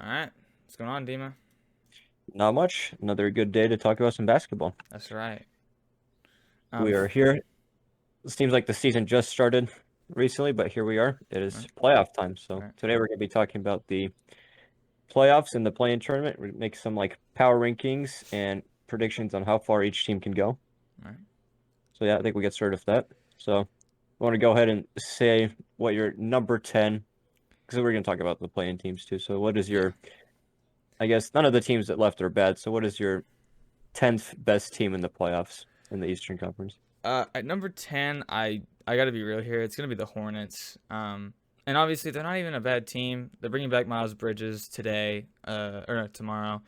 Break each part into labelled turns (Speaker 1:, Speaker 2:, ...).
Speaker 1: All right. What's going on, Dima?
Speaker 2: Not much. Another good day to talk about some basketball.
Speaker 1: That's right.
Speaker 2: We are
Speaker 1: F
Speaker 2: here. It seems like the season just started recently, but here we are. It is
Speaker 1: right,
Speaker 2: playoff time. So
Speaker 1: right.
Speaker 2: today we're going to be talking about the playoffs and the play-in tournament. We make some like power rankings and predictions on how far each team can go.
Speaker 1: Right.
Speaker 2: So yeah, I think we get started with that. So I want to go ahead and say what your number 10, because we're going to talk about the play-in teams too. So what is
Speaker 1: Yeah.
Speaker 2: your, I guess none of the teams that left are bad. So what is your 10th best team in the playoffs in the Eastern Conference?
Speaker 1: At number 10, I got to be real here. It's going to be the Hornets. And obviously they're not even a bad team. They're bringing back Miles Bridges today, or no, tomorrow.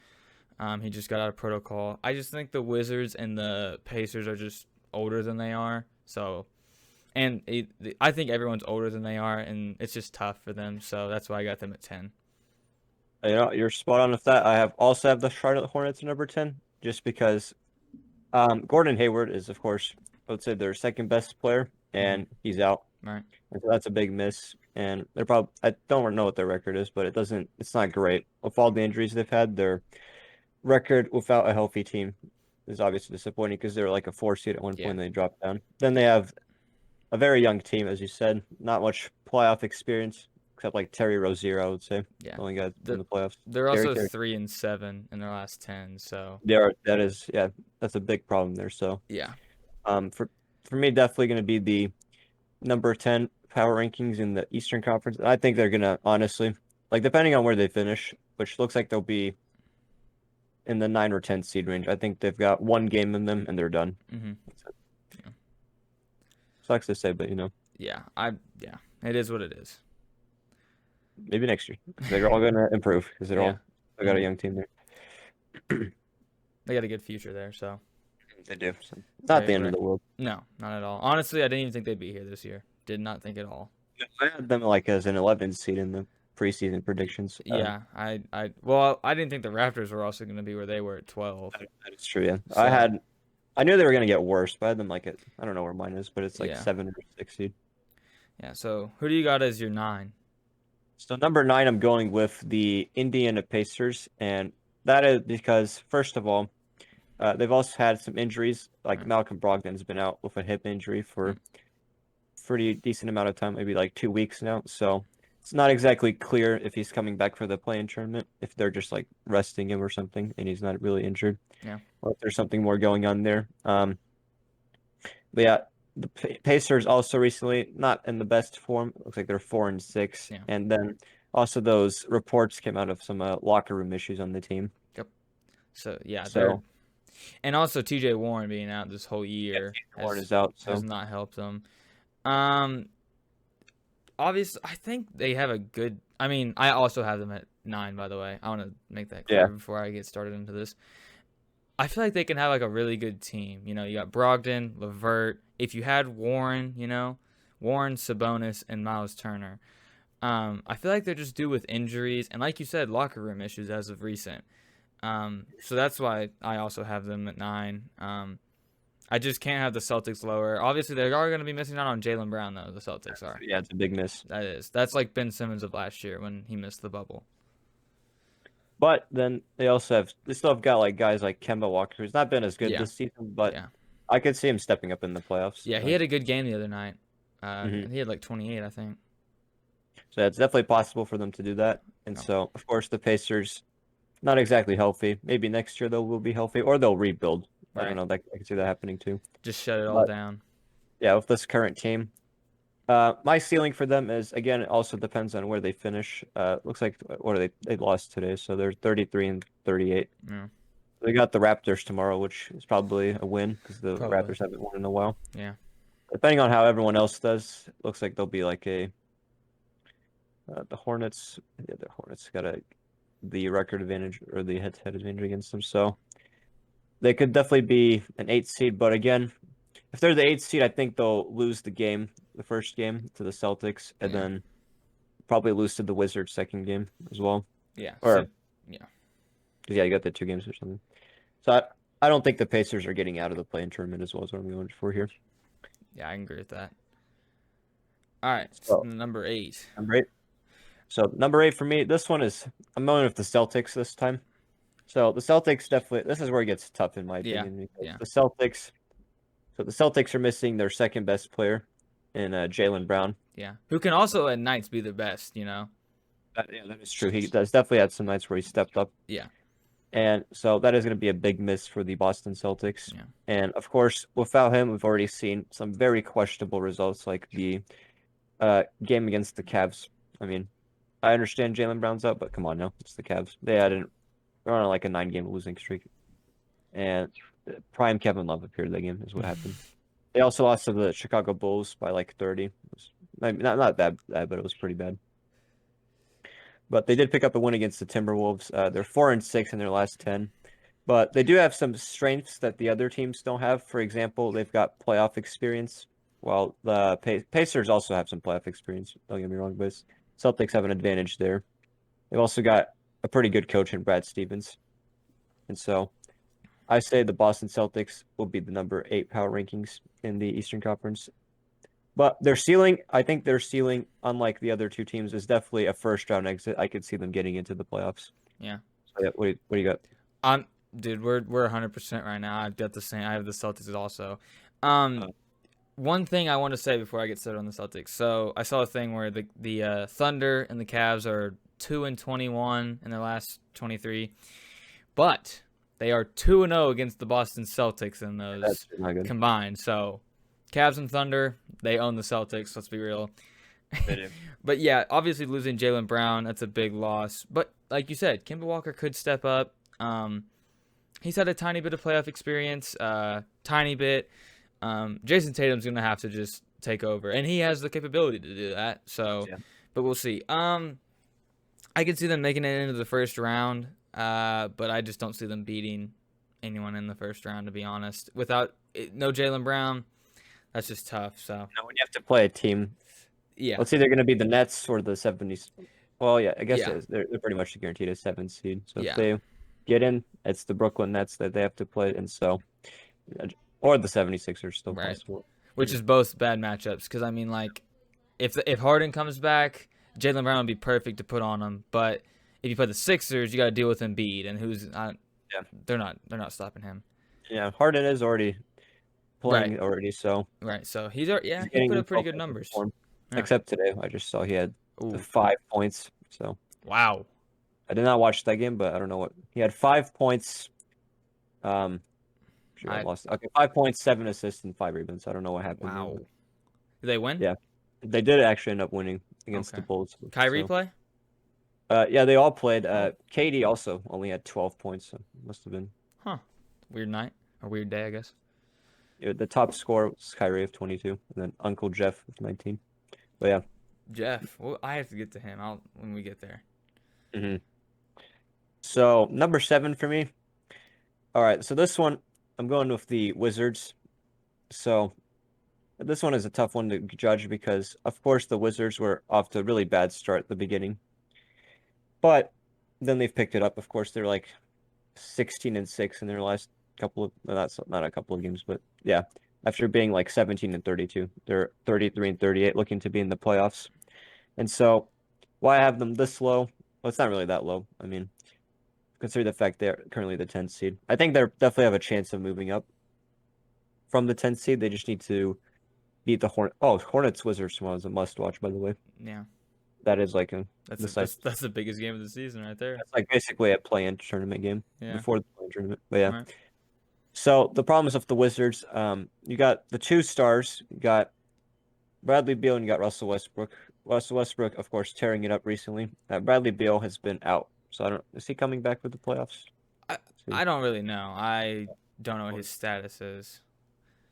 Speaker 1: He just got out of protocol. I just think the Wizards and the Pacers are just older than they are. So, and I think everyone's older than they are, and it's just tough for them. So that's why I got them at 10.
Speaker 2: You're spot on with that. I have also have the Charlotte Hornets at number 10, just because Gordon Hayward is, of course, I would say their second best player,
Speaker 1: Mm-hmm.
Speaker 2: and he's out.
Speaker 1: Right.
Speaker 2: And so that's a big miss. And they're probably I don't know what their record is, but it's not great. With all the injuries they've had, their record without a healthy team is obviously disappointing because they were like a 4 seed at one point
Speaker 1: Yeah.
Speaker 2: and they dropped down. Then they have a very young team, as you said, not much playoff experience, except like Terry Rozier, I would say.
Speaker 1: Yeah.
Speaker 2: The only guy in
Speaker 1: The,
Speaker 2: the playoffs.
Speaker 1: they're
Speaker 2: Terry
Speaker 1: also
Speaker 2: Terry.
Speaker 1: 3-7 in their last 10. So
Speaker 2: That is, yeah, that's a big problem there. So,
Speaker 1: yeah,
Speaker 2: um, for for me, definitely going to be the number 10 power rankings in the Eastern Conference. I think they're gonna honestly, like depending on where they finish, which looks like they'll be in the 9 or 10 seed range. I think they've got one game in them and they're done.
Speaker 1: hmm
Speaker 2: That's it.
Speaker 1: yeah,
Speaker 2: Sucks to say, but
Speaker 1: yeah. It is what it is.
Speaker 2: maybe next year because they're all gonna improve because
Speaker 1: Yeah,
Speaker 2: they got a
Speaker 1: hmm
Speaker 2: young team there.
Speaker 1: they got a good future there. So
Speaker 2: They do. So not
Speaker 1: very
Speaker 2: the end of
Speaker 1: bright.
Speaker 2: the world.
Speaker 1: No, not at all. Honestly, I didn't even think they'd be here this year. Did not think at all.
Speaker 2: I had them like as an 11 seed in the preseason predictions.
Speaker 1: Yeah, well, I didn't think the Raptors were also going to be where they were at 12.
Speaker 2: That is true. Yeah,
Speaker 1: So
Speaker 2: I knew they were gonna get worse, but I had them like I don't know where mine is, but it's like
Speaker 1: yeah,
Speaker 2: 7 or 6 seed.
Speaker 1: yeah. So who do you got as your 9?
Speaker 2: So number 9, I'm going with the Indiana Pacers, and that is because first of all, they've also had some injuries. Like
Speaker 1: Right.
Speaker 2: Malcolm Brogdon's been out with a hip injury for
Speaker 1: Mm,
Speaker 2: pretty decent amount of time, maybe like 2 weeks now. So it's not exactly clear if he's coming back for the play-in tournament, if they're just like resting him or something, and he's not really injured,
Speaker 1: yeah,
Speaker 2: or if there's something more going on there. But yeah, the Pacers also recently not in the best form. Looks like they're 4-6,
Speaker 1: yeah.
Speaker 2: and then also those reports came out of some locker room issues on the team.
Speaker 1: Yep. So yeah, they're
Speaker 2: So
Speaker 1: and also T.J. Warren being out this whole
Speaker 2: yeah,
Speaker 1: year
Speaker 2: Warren
Speaker 1: has
Speaker 2: is out.
Speaker 1: has
Speaker 2: So
Speaker 1: not helped them. Um, obviously, I think they have a good. I mean, I also have them at 9. By the way, I want to make that
Speaker 2: yeah,
Speaker 1: clear before I get started into this. I feel like they can have like a really good team. You got Brogdon, Levert. If you had Warren, Warren, Sabonis, and Miles Turner. I feel like they're just due with injuries and, like you said, locker room issues as of recent. So that's why I also have them at 9. I just can't have the Celtics lower. Obviously, they are going to be missing out on Jalen Brown, though. The Celtics are.
Speaker 2: yeah, it's a big miss.
Speaker 1: That is. That's like Ben Simmons of last year when he missed the bubble.
Speaker 2: But then they still have got like guys like Kemba Walker, who's not been as good
Speaker 1: Yeah,
Speaker 2: this season, but
Speaker 1: yeah,
Speaker 2: I could see him stepping up in the playoffs.
Speaker 1: yeah. He had a good game the other night.
Speaker 2: Mhm.
Speaker 1: He had like 28, I think.
Speaker 2: So it's definitely possible for them to do that. And
Speaker 1: Oh,
Speaker 2: so, of course, the Pacers not exactly healthy. Maybe next year they'll will be healthy, or they'll rebuild. I don't
Speaker 1: right.
Speaker 2: know. That I can see that happening too.
Speaker 1: Just shut it all
Speaker 2: But
Speaker 1: down.
Speaker 2: yeah, with this current team, my ceiling for them is again. It also depends on where they finish. Looks like what are they lost today, so they're 33-38.
Speaker 1: Yeah,
Speaker 2: They got the Raptors tomorrow, which is probably a win because the
Speaker 1: probably.
Speaker 2: Raptors haven't won in a while.
Speaker 1: Yeah.
Speaker 2: Depending on how everyone else does, it looks like they'll be like the Hornets. Yeah, the Hornets got the record advantage or the head-to-head advantage against them, so they could definitely be an 8 seed. But again, if they're the 8 seed, I think they'll lose the first game to the Celtics, and
Speaker 1: Yeah.
Speaker 2: then probably lose to the Wizards second game as well.
Speaker 1: Yeah.
Speaker 2: Or
Speaker 1: So, yeah.
Speaker 2: 'cause, yeah, you got the 2 games or something. So I don't think the Pacers are getting out of the play-in tournament as well as what I'm going for here.
Speaker 1: Yeah, I can agree with that. All right.
Speaker 2: So
Speaker 1: Number 8.
Speaker 2: I'm great. So number 8 for me, this one is I'm going with the Celtics this time. So the Celtics definitely this is where it gets tough in my
Speaker 1: Yeah,
Speaker 2: opinion because
Speaker 1: yeah,
Speaker 2: the Celtics are missing their second best player in Jaylen Brown.
Speaker 1: yeah. Who can also at nights be the best, you know?
Speaker 2: Yeah, that is true. He does definitely had some nights where he stepped up.
Speaker 1: Yeah,
Speaker 2: And so that is going to be a big miss for the Boston Celtics.
Speaker 1: yeah.
Speaker 2: And of course, without him, we've already seen some very questionable results, like the game against the Cavs. I mean, I understand Jaylen Brown's out, but come on now, it's the Cavs. They're on like a 9-game losing streak, and prime Kevin Love appeared that game is what happened. They also lost to the Chicago Bulls by like 30. It was, I mean, not that bad, but it was pretty bad. But they did pick up a win against the Timberwolves. They're 4-6 in their last 10. But they do have some strengths that the other teams don't have. For example, they've got playoff experience, while the Pacers also have some playoff experience. Don't get me wrong, but Celtics have an advantage there. They've also got a pretty good coach in Brad Stevens. And so I say the Boston Celtics will be the number 8 power rankings in the Eastern Conference. But I think their ceiling, unlike the other two teams, is definitely a first round exit. I could see them getting into the playoffs.
Speaker 1: Yeah.
Speaker 2: So yeah, what do you got?
Speaker 1: I'm dude, we're 100% right now. I've got the same. I have the Celtics also. Um,
Speaker 2: Uh,
Speaker 1: One thing I want to say before I get started on the Celtics. So I saw a thing where the Thunder and the Cavs are 2-21 in their last 23, but they are 2-0 against the Boston Celtics in
Speaker 2: That's
Speaker 1: those
Speaker 2: not good.
Speaker 1: combined. So Cavs and Thunder, they own the Celtics. Let's be real.
Speaker 2: They do.
Speaker 1: But yeah, obviously losing Jaylen Brown, that's a big loss. But like you said, Kemba Walker could step up. He's had a tiny bit of playoff experience, tiny bit. Jason Tatum's gonna have to just take over, and he has the capability to do that. So,
Speaker 2: Yeah.
Speaker 1: but we'll see. I can see them making it into the first round, but I just don't see them beating anyone in the first round. To be honest, without no Jaylen Brown, that's just tough. So,
Speaker 2: Now, when you have to play a team,
Speaker 1: yeah,
Speaker 2: let's see, they're going to be the Nets or the 70s. Well, yeah, I guess
Speaker 1: yeah,
Speaker 2: they're pretty much guaranteed a 7th seed. So if
Speaker 1: yeah,
Speaker 2: they get in, it's the Brooklyn Nets that they have to play, and so or the 76ers still
Speaker 1: right.
Speaker 2: possible.
Speaker 1: Which is both bad matchups because I mean, like, if Harden comes back, Jaylen Brown would be perfect to put on him. But if you play the Sixers, you got to deal with Embiid, and who's not,
Speaker 2: Yeah,
Speaker 1: they're not stopping him.
Speaker 2: yeah. Harden is already
Speaker 1: Right,
Speaker 2: playing already, so
Speaker 1: right. So yeah,
Speaker 2: he's
Speaker 1: he
Speaker 2: getting
Speaker 1: put up pretty
Speaker 2: himself
Speaker 1: good
Speaker 2: into
Speaker 1: numbers.
Speaker 2: form.
Speaker 1: Yeah.
Speaker 2: Except today, I just saw he had the
Speaker 1: Ooh,
Speaker 2: 5 points. So
Speaker 1: wow.
Speaker 2: I did not watch that game, but I don't know what he had 5 points. Um, shoot, I
Speaker 1: I
Speaker 2: lost. Okay, 5 points, 7 assists, and 5 rebounds. I don't know what happened there,
Speaker 1: wow.
Speaker 2: but
Speaker 1: Did they win?
Speaker 2: yeah, they did actually end up winning against
Speaker 1: Okay.
Speaker 2: the Bulls.
Speaker 1: Kyrie
Speaker 2: So,
Speaker 1: play?
Speaker 2: yeah, they all played.
Speaker 1: Oh,
Speaker 2: KD also only had 12 points. So must have been
Speaker 1: huh. Weird night or weird day, I guess.
Speaker 2: the top scorer was Kyrie of 22, and then Uncle Jeff with 19. But yeah.
Speaker 1: Jeff. Well, I have to get to him. I'll when we get there.
Speaker 2: hmm So number 7 for me. All right, so this one I'm going with the Wizards. So this one is a tough one to judge because, of course, the Wizards were off to a really bad start at the beginning, but then they've picked it up. Of course, they're like 16-6 in their last couple of not a couple of games, but yeah, after being like 17-32, they're 33-38, looking to be in the playoffs. And so, why I have them this low? Well, it's not really that low. I mean, consider the fact they're currently the 10th seed. I think they definitely have a chance of moving up from the 10th seed. They just need to beat the Hornet. Oh, Hornets Wizards tomorrow is a must watch, by the way.
Speaker 1: Yeah.
Speaker 2: That is like a
Speaker 1: That's a,
Speaker 2: decisive.
Speaker 1: that's the biggest game of the season right there.
Speaker 2: That's like basically a play-in tournament game
Speaker 1: Yeah.
Speaker 2: before the play-in tournament. But yeah.
Speaker 1: Right.
Speaker 2: So the problems of the Wizards, you got the two stars, you got Bradley Beal and you got Russell Westbrook. Russell Westbrook, of course, tearing it up recently. Bradley Beal has been out, so is he coming back for the playoffs?
Speaker 1: I
Speaker 2: See,
Speaker 1: I don't really know. I don't know what his status is.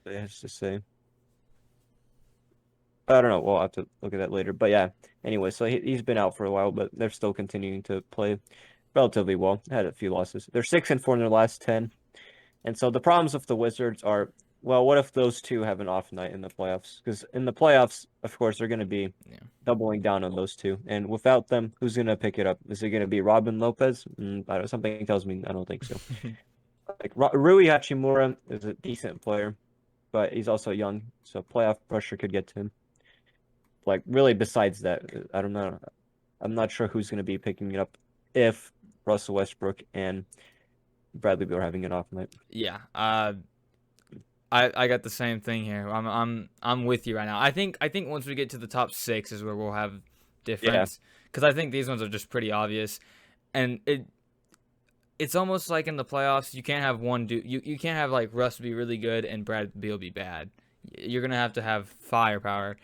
Speaker 2: it has to say. I don't know. We'll have to look at that later. But yeah, anyway, so he's been out for a while, but they're still continuing to play relatively well. Had a few losses. They're 6-4 in their last 10. And so the problems with the Wizards are, well, what if those two have an off night in the playoffs? Because in the playoffs, of course, they're going to be
Speaker 1: Yeah.
Speaker 2: doubling down on those two. And without them, who's going to pick it up? Is it going to be Robin Lopez? I don't, something tells me I don't think so. Like Rui Hachimura is a decent player, but he's also young, so playoff pressure could get to him. Like really, besides that, I don't know. I'm not sure who's going to be picking it up if Russell Westbrook and Bradley Beal are having an off night.
Speaker 1: Yeah. I got the same thing here. I'm with you right now. I think once we get to the top 6 is where we'll have
Speaker 2: Yeah.
Speaker 1: difference, because I think these ones are just pretty obvious, and it's almost like in the playoffs you can't have one dude. You can't have like Russ be really good and Brad Beal be bad. You're gonna have to have firepower,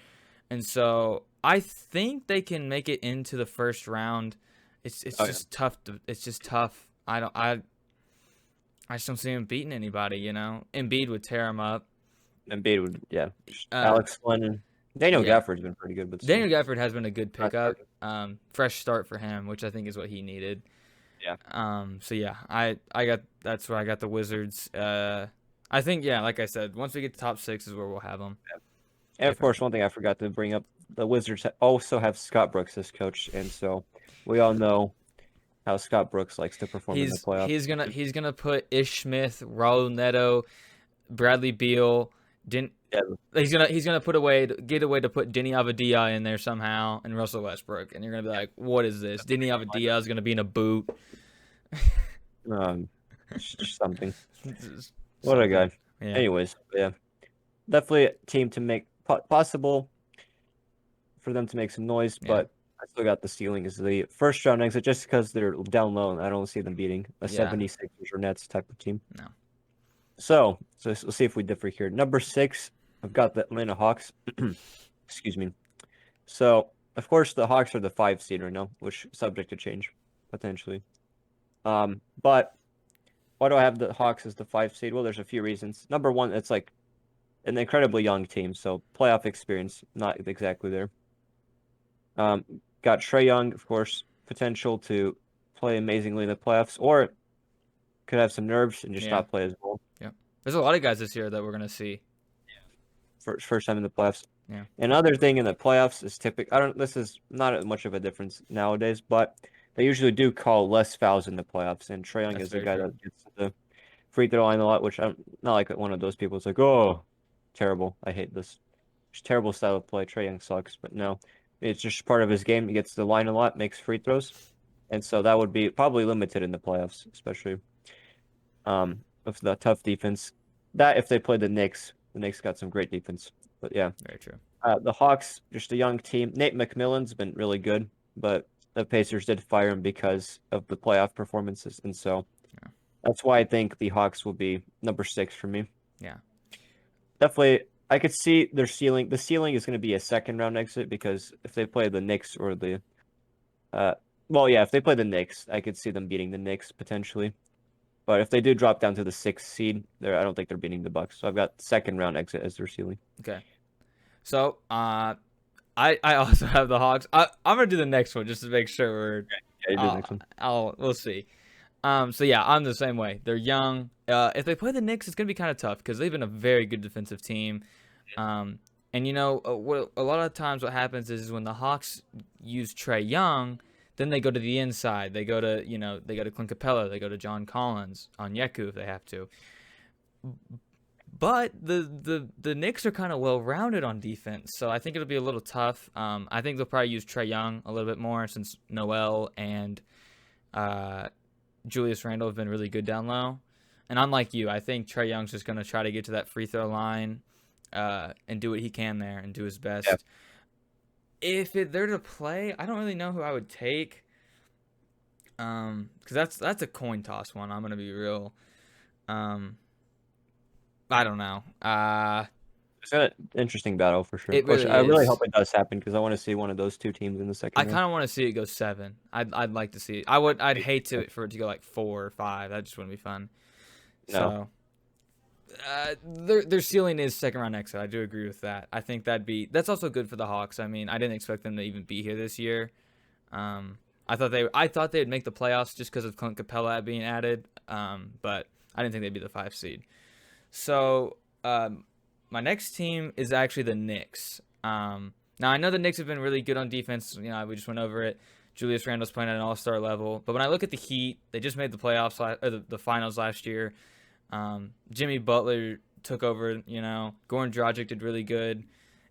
Speaker 1: and so I think they can make it into the first round. It's
Speaker 2: Oh, yeah.
Speaker 1: just tough. It's just tough. I just don't see him beating anybody. Embiid would tear him up.
Speaker 2: Embiid would, yeah.
Speaker 1: Uh,
Speaker 2: Alex Len. Daniel
Speaker 1: yeah.
Speaker 2: Gafford's been pretty good, but still
Speaker 1: Daniel Gafford has been a good
Speaker 2: not
Speaker 1: pickup.
Speaker 2: starting.
Speaker 1: Fresh start for him, which I think is what he needed.
Speaker 2: Yeah.
Speaker 1: So yeah, I got that's where I got the Wizards. I think, yeah, like I said, once we get to top 6 is where we'll have them.
Speaker 2: And of course, one thing I forgot to bring up, the Wizards also have Scott Brooks as coach, and so we all know how Scott Brooks likes to perform in the
Speaker 1: He's
Speaker 2: playoffs.
Speaker 1: he's gonna put Ish Smith, Raul Neto, Bradley Beal. Didn't
Speaker 2: Yeah,
Speaker 1: he's gonna get away to put Denny Avdia in there somehow and Russell Westbrook, and you're gonna be like, what is this? Denny Avdia is gonna be in a boot.
Speaker 2: just something.
Speaker 1: Just
Speaker 2: What a guy.
Speaker 1: Yeah.
Speaker 2: Anyways, yeah, definitely a team to make possible for them to make some noise,
Speaker 1: Yeah.
Speaker 2: but I still got the ceiling as the first round exit just because they're down low and I don't see them beating a
Speaker 1: Yeah.
Speaker 2: 76ers or Nets type of team.
Speaker 1: No.
Speaker 2: So we'll see if we differ here. Number 6, I've got the Atlanta Hawks. Excuse me. So, of course, the Hawks are the 5 seed right now, which is subject to change potentially. But why do I have the Hawks as the 5 seed? Well, there's a few reasons. Number one, it's like an incredibly young team, so playoff experience not exactly there. Got Trae Young, of course, potential to play amazingly in the playoffs, or could have some nerves and just
Speaker 1: Yeah.
Speaker 2: not play as well.
Speaker 1: Yeah. There's a lot of guys this year that we're gonna see.
Speaker 2: First time in the playoffs.
Speaker 1: Yeah.
Speaker 2: Another thing in the playoffs is this is not much of a difference nowadays, but they usually do call less fouls in the playoffs, and Trae Young
Speaker 1: That's
Speaker 2: is the
Speaker 1: very
Speaker 2: guy
Speaker 1: true.
Speaker 2: that gets to the free throw line a lot, which I'm not like one of those people. It's like, oh, terrible. I hate this. It's terrible style of play. Trae Young sucks, but no. It's just part of his game. He gets to the line a lot, makes free throws. And so that would be probably limited in the playoffs, especially with the tough defense. That if they play the Knicks got some great defense. But yeah.
Speaker 1: Very true.
Speaker 2: The Hawks, just a young team. Nate McMillan's been really good, but the Pacers did fire him because of the playoff performances. And so
Speaker 1: Yeah.
Speaker 2: that's why I think the Hawks will be number 6 for me.
Speaker 1: Yeah.
Speaker 2: Definitely, I could see their ceiling. The ceiling is going to be a second round exit because if they play the Knicks or the, if they play the Knicks, I could see them beating the Knicks potentially. But if they do drop down to the 6th seed, I don't think they're beating the Bucks. So I've got second round exit as their ceiling.
Speaker 1: Okay. So, I also have the Hawks. I'm gonna do the next one just to make sure we're.
Speaker 2: Yeah, you do the next one.
Speaker 1: We'll see. So yeah, I'm the same way. They're young. If they play the Knicks, it's gonna be kind of tough because they've been a very good defensive team. And what a lot of times what happens is when the Hawks use Trae Young, then they go to the inside. They go to Clint Capella. They go to John Collins on Yeku if they have to. But the Knicks are kind of well rounded on defense, so I think it'll be a little tough. I think they'll probably use Trae Young a little bit more since Noel and Julius Randle have been really good down low. And unlike you, I think Trae Young's just going to try to get to that free throw line and do what he can there and do his best.
Speaker 2: Yeah.
Speaker 1: If they're to play, I don't really know who I would take. Because that's a coin toss one. I'm going to be real. I don't know.
Speaker 2: It's an interesting battle for sure.
Speaker 1: It really
Speaker 2: I really
Speaker 1: is.
Speaker 2: hope it does happen because I want to see one of those two teams in the second
Speaker 1: I
Speaker 2: round.
Speaker 1: kind of want to see it go 7. I'd like to see it. I'd hate for it to go like 4 or 5. That just wouldn't be fun.
Speaker 2: No.
Speaker 1: So, their ceiling is second round exit. I do agree with that. I think that's also good for the Hawks. I mean, I didn't expect them to even be here this year. I thought they would make the playoffs just because of Clint Capella being added. But I didn't think they'd be the 5 seed. So, my next team is actually the Knicks. Now, I know the Knicks have been really good on defense. We just went over it. Julius Randle's playing at an all-star level. But when I look at the Heat, they just made the playoffs, or the finals last year. Jimmy Butler took over, Goran Dragic did really good.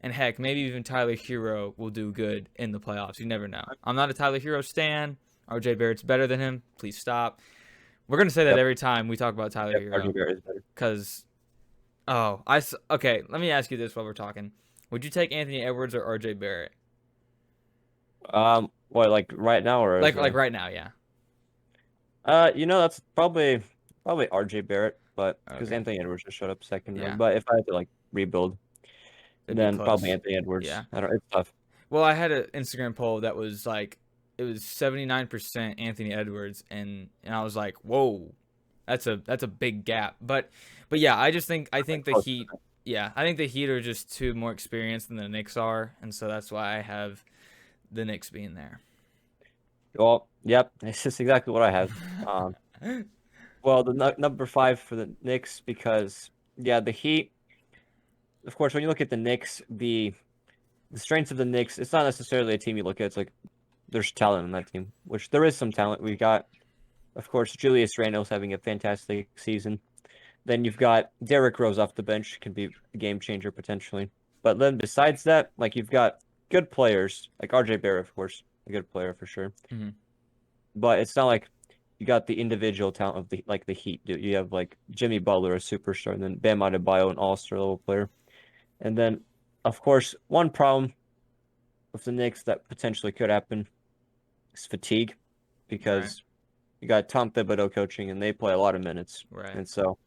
Speaker 1: And heck, maybe even Tyler Hero will do good in the playoffs. You never know. I'm not a Tyler Hero stan. RJ Barrett's better than him. Please stop. We're gonna say that
Speaker 2: Yep.
Speaker 1: every time we talk about Tyler
Speaker 2: Yep. RJ
Speaker 1: Hero,
Speaker 2: Barrett is better.
Speaker 1: because okay. Let me ask you this while we're talking. Would you take Anthony Edwards or RJ Barrett?
Speaker 2: What, like right now or as
Speaker 1: Like right now, yeah.
Speaker 2: that's probably RJ Barrett, but because
Speaker 1: Okay,
Speaker 2: Anthony Edwards just showed up second round.
Speaker 1: yeah,
Speaker 2: But if I had to like rebuild,
Speaker 1: it'd be
Speaker 2: then probably
Speaker 1: close.
Speaker 2: Anthony Edwards.
Speaker 1: Yeah.
Speaker 2: I don't. It's tough.
Speaker 1: Well, I had an Instagram poll that was like, it was 79% Anthony Edwards, and I was like, whoa, that's a big gap. But yeah, I think the
Speaker 2: Close.
Speaker 1: Heat, yeah, I think the Heat are just too more experienced than the Knicks are, and so that's why I have the Knicks being there.
Speaker 2: Well, yep, it's just exactly what I have. Um, well, the number 5 for the Knicks because yeah, the Heat. Of course, when you look at the Knicks, the strengths of the Knicks, it's not necessarily a team you look at. It's like there's talent on that team, which there is some talent. We got, of course, Julius Randle's having a fantastic season. Then you've got Derrick Rose off the bench, can be a game changer potentially. But then besides that, like you've got good players, like RJ Barrett, of course, a good player for sure.
Speaker 1: Hmm.
Speaker 2: But it's not like you got the individual talent of the Heat. You have like Jimmy Butler, a superstar, and then Bam Adebayo, an all-star level player. And then, of course, one problem with the Knicks that potentially could happen is fatigue,
Speaker 1: Right,
Speaker 2: because you got Tom Thibodeau coaching and they play a lot of minutes.
Speaker 1: right.
Speaker 2: And so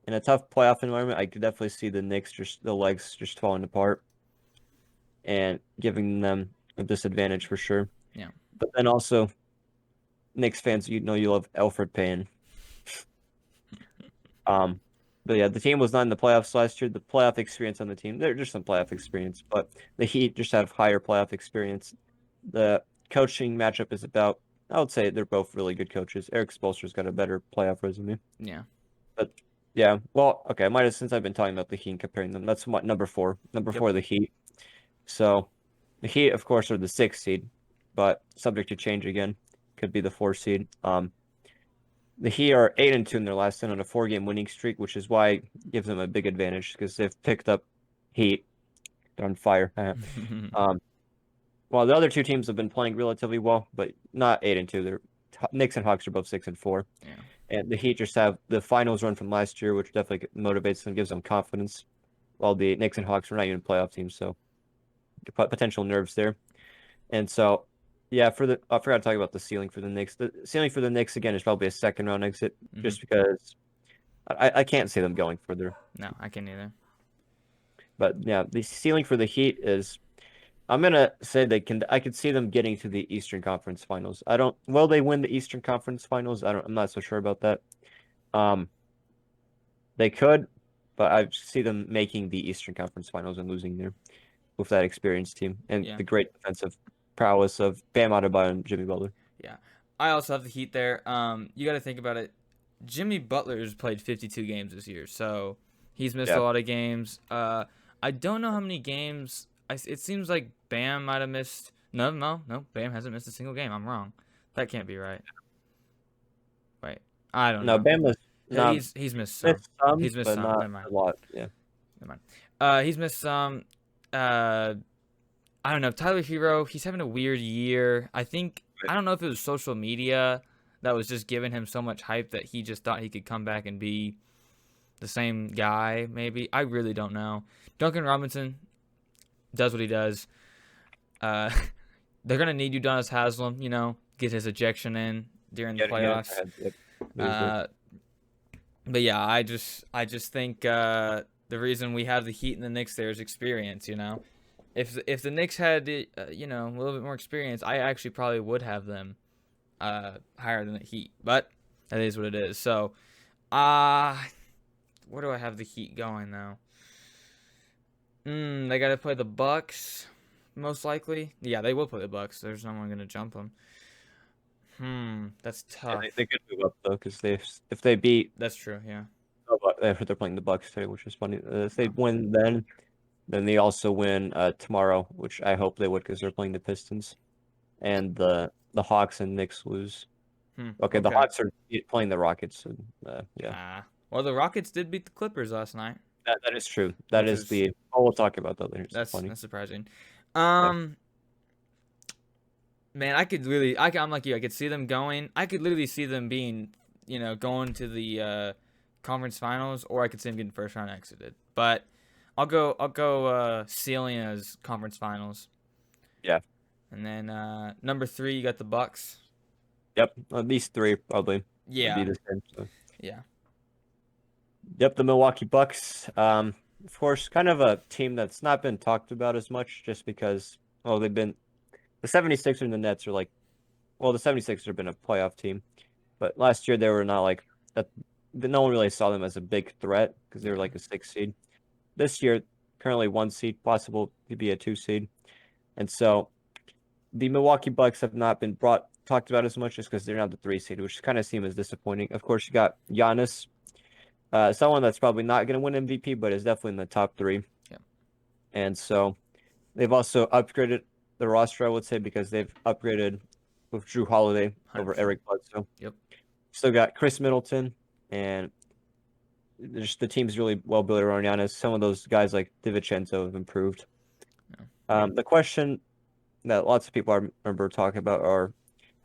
Speaker 2: in a tough playoff environment, I could definitely see the Knicks just the legs just falling apart and giving them a disadvantage for sure.
Speaker 1: Yeah.
Speaker 2: But then also Knicks fans, you love Alfred Payne. Um, but yeah, the team was not in the playoffs last year. The playoff experience on the team, they're just some playoff experience, but the Heat just have higher playoff experience. The coaching matchup is about, I would say they're both really good coaches. Eric Spoelstra's got a better playoff resume.
Speaker 1: Yeah.
Speaker 2: But yeah, well, okay, I might have, since I've been talking about the Heat and comparing them, that's what number 4. Number
Speaker 1: Yep.
Speaker 2: 4, the Heat. So the Heat, of course, are the 6th seed, but subject to change again. Could be the 4th seed. The Heat are 8-2 in their last 10 on a 4-game winning streak, which is why it gives them a big advantage because they've picked up Heat. They're on fire. um, While the other two teams have been playing relatively well, but not 8-2. They're Knicks and Hawks are both 6-4.
Speaker 1: Yeah.
Speaker 2: And the Heat just have the finals run from last year, which definitely motivates them, gives them confidence. While the Knicks and Hawks are not even playoff teams, so potential nerves there. And so, yeah, I forgot to talk about the ceiling for the Knicks. The ceiling for the Knicks again is probably a second round exit, just because I can't see them going further.
Speaker 1: No, I can't either.
Speaker 2: But yeah, the ceiling for the Heat is, I'm gonna say I could see them getting to the Eastern Conference Finals. I don't. Will they win the Eastern Conference Finals? I'm not so sure about that. Um, they could, but I see them making the Eastern Conference Finals and losing there with that experienced team and
Speaker 1: Yeah.
Speaker 2: the great defensive prowess of Bam Adebayo and Jimmy Butler.
Speaker 1: Yeah. I also have the Heat there. You got to think about it. Jimmy Butler's played 52 games this year, so he's missed a
Speaker 2: Yeah.
Speaker 1: lot of games. I don't know how many games. It seems like Bam might have missed. No, no, no. Bam hasn't missed a single game. I'm wrong. That can't be right. Wait, I don't
Speaker 2: No,
Speaker 1: know.
Speaker 2: Bam was not
Speaker 1: He's missed some.
Speaker 2: missed some,
Speaker 1: He's missed
Speaker 2: but
Speaker 1: some.
Speaker 2: not
Speaker 1: Never mind.
Speaker 2: a lot. Yeah.
Speaker 1: Never mind. He's missed some. Uh, I don't know. Tyler Hero, he's having a weird year. I don't know if it was social media that was just giving him so much hype that he just thought he could come back and be the same guy, maybe. I really don't know. Duncan Robinson does what he does. Uh, they're going to need Udonis Haslam, get his ejection in during the playoffs. Uh, but yeah, I just think the reason we have the Heat and the Knicks there is experience, If the Knicks had a little bit more experience, I actually probably would have them higher than the Heat. But that is what it is. So, where do I have the Heat going though? They got to play the Bucks, most likely. Yeah, they will play the Bucks. There's no one gonna jump them. That's tough.
Speaker 2: They could move up though, because if they beat,
Speaker 1: That's true. Yeah.
Speaker 2: they're playing the Bucks today, which is funny. If they win, then they also win tomorrow, which I hope they would, because they're playing the Pistons, and the Hawks and Knicks lose. Okay, the Hawks are playing the Rockets. And, yeah.
Speaker 1: Well, the Rockets did beat the Clippers last night.
Speaker 2: That is true. That
Speaker 1: which
Speaker 2: is
Speaker 1: is
Speaker 2: the. Oh, we'll talk about that later. It's
Speaker 1: that's
Speaker 2: funny.
Speaker 1: that's surprising.
Speaker 2: Yeah.
Speaker 1: Um, man, I'm like you. I could see them going. I could literally see them being, going to the conference finals, or I could see them getting first round exited. But I'll go ceiling as conference finals,
Speaker 2: Yeah.
Speaker 1: and then number three, you got the Bucks.
Speaker 2: Yep. These three probably would be
Speaker 1: Yeah,
Speaker 2: the same. So.
Speaker 1: yeah,
Speaker 2: Yep, the Milwaukee Bucks. Of course, kind of a team that's not been talked about as much just because, well, they've been the 76ers and the Nets are like, well, the 76ers have been a playoff team, but last year they were not like that. No one really saw them as a big threat because they were
Speaker 1: yeah.
Speaker 2: like a 6 seed. This year, currently 1 seed, possible to be a 2 seed. And so the Milwaukee Bucks have not been talked about as much just because they're not the 3 seed, which kind of seems as disappointing. Of course, you got Giannis, someone that's probably not going to win MVP, but is definitely in the top three.
Speaker 1: Yeah.
Speaker 2: And so they've also upgraded the roster, I would say, because they've upgraded with Drew Holiday over
Speaker 1: 100%.
Speaker 2: Eric Bledsoe.
Speaker 1: Yep.
Speaker 2: Still got Chris Middleton, and just the team's really well built around Giannis. Some of those guys like DiVincenzo have improved. The question that lots of people I remember talking about are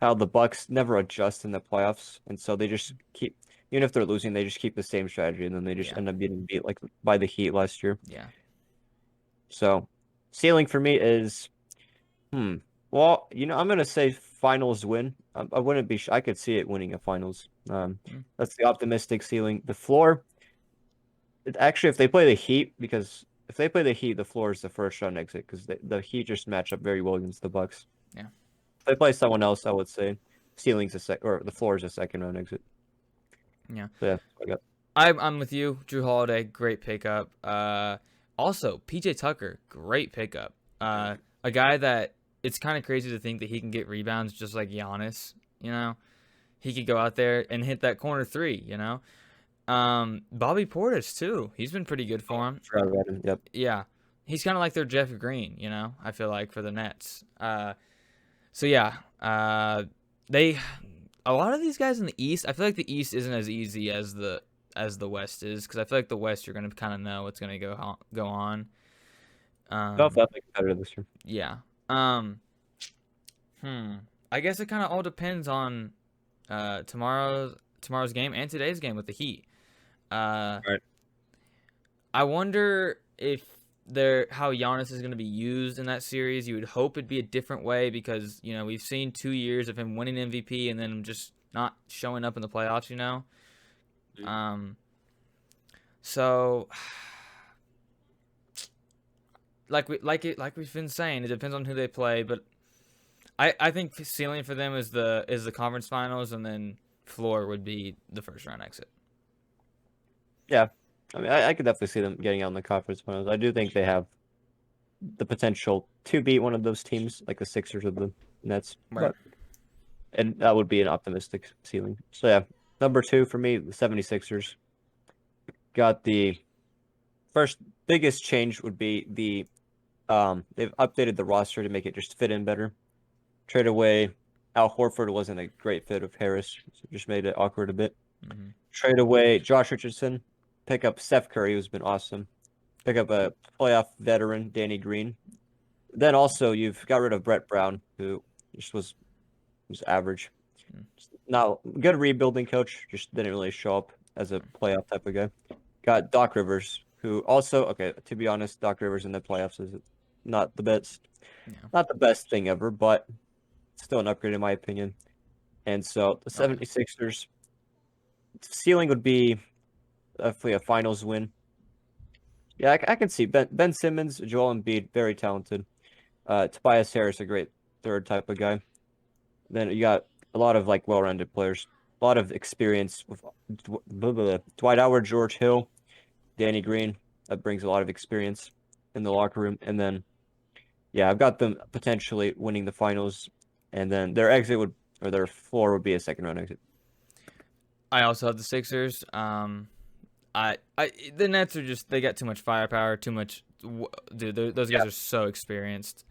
Speaker 2: how the Bucks never adjust in the playoffs, and so they just keep, even if they're losing, they just keep the same strategy, and then they just
Speaker 1: Yeah.
Speaker 2: end up getting beat like by the Heat last year.
Speaker 1: Yeah.
Speaker 2: So ceiling for me is, well, I'm gonna say finals win. I wouldn't be. I could see it winning a finals.
Speaker 1: Mm.
Speaker 2: That's the optimistic ceiling. The floor, actually, if they play the Heat, because if they play the Heat, the floor is the first round exit because the Heat just match up very well against the Bucks.
Speaker 1: Yeah.
Speaker 2: If they play someone else, I would say ceiling's or the floor is a second round exit.
Speaker 1: Yeah.
Speaker 2: So yeah, I got.
Speaker 1: I'm with you. Drew Holiday, great pickup. Also PJ Tucker, great pickup. A guy that it's kind of crazy to think that he can get rebounds just like Giannis. He could go out there and hit that corner three. Bobby Portis too. He's been pretty good for him.
Speaker 2: Forgot about him. Yep.
Speaker 1: Yeah, he's kind of like their Jeff Green. I feel like for the Nets. So yeah, they a lot of these guys in the East. I feel like the East isn't as easy as the West is because I feel like the West you're gonna kind of know what's gonna go on.
Speaker 2: No,
Speaker 1: Um,
Speaker 2: definitely competitive this year.
Speaker 1: yeah. Um, I guess it kind of all depends on tomorrow's game and today's game with the Heat.
Speaker 2: Right.
Speaker 1: I wonder if how Giannis is going to be used in that series. You would hope it'd be a different way because we've seen 2 years of him winning MVP and then just not showing up in the playoffs. Um, so like we've been saying, it depends on who they play, but I think ceiling for them is the conference finals, and then floor would be the first round exit.
Speaker 2: Yeah, I mean, I could definitely see them getting out in the conference finals. I do think they have the potential to beat one of those teams, like the Sixers or the Nets.
Speaker 1: Right.
Speaker 2: And that would be an optimistic ceiling. So yeah, number two for me, the 76ers. Got the first biggest change would be they've updated the roster to make it just fit in better. Trade away Al Horford wasn't a great fit with Harris, so just made it awkward a bit.
Speaker 1: Mm-hmm.
Speaker 2: Trade away Josh Richardson, pick up Steph Curry, who's been awesome. Pick up a playoff veteran, Danny Green. Then also you've got rid of Brett Brown, who just was average. Not good rebuilding coach, just didn't really show up as a playoff type of guy. Got Doc Rivers, who also, okay, to be honest, Doc Rivers in the playoffs is not the best,
Speaker 1: Yeah.
Speaker 2: not the best thing ever, but still an upgrade in my opinion. And so the 76ers ceiling would be definitely a finals win. Yeah, I can see Ben Simmons, Joel Embiid, very talented. Tobias Harris, a great third type of guy. Then you got a lot of like well-rounded players, a lot of experience with Dwight Howard, George Hill, Danny Green. That brings a lot of experience in the locker room. And then, yeah, I've got them potentially winning the finals. And then their exit or their floor would be a second round exit.
Speaker 1: I also have the Sixers. The Nets are they got too much firepower, too much. Dude, those guys are so experienced.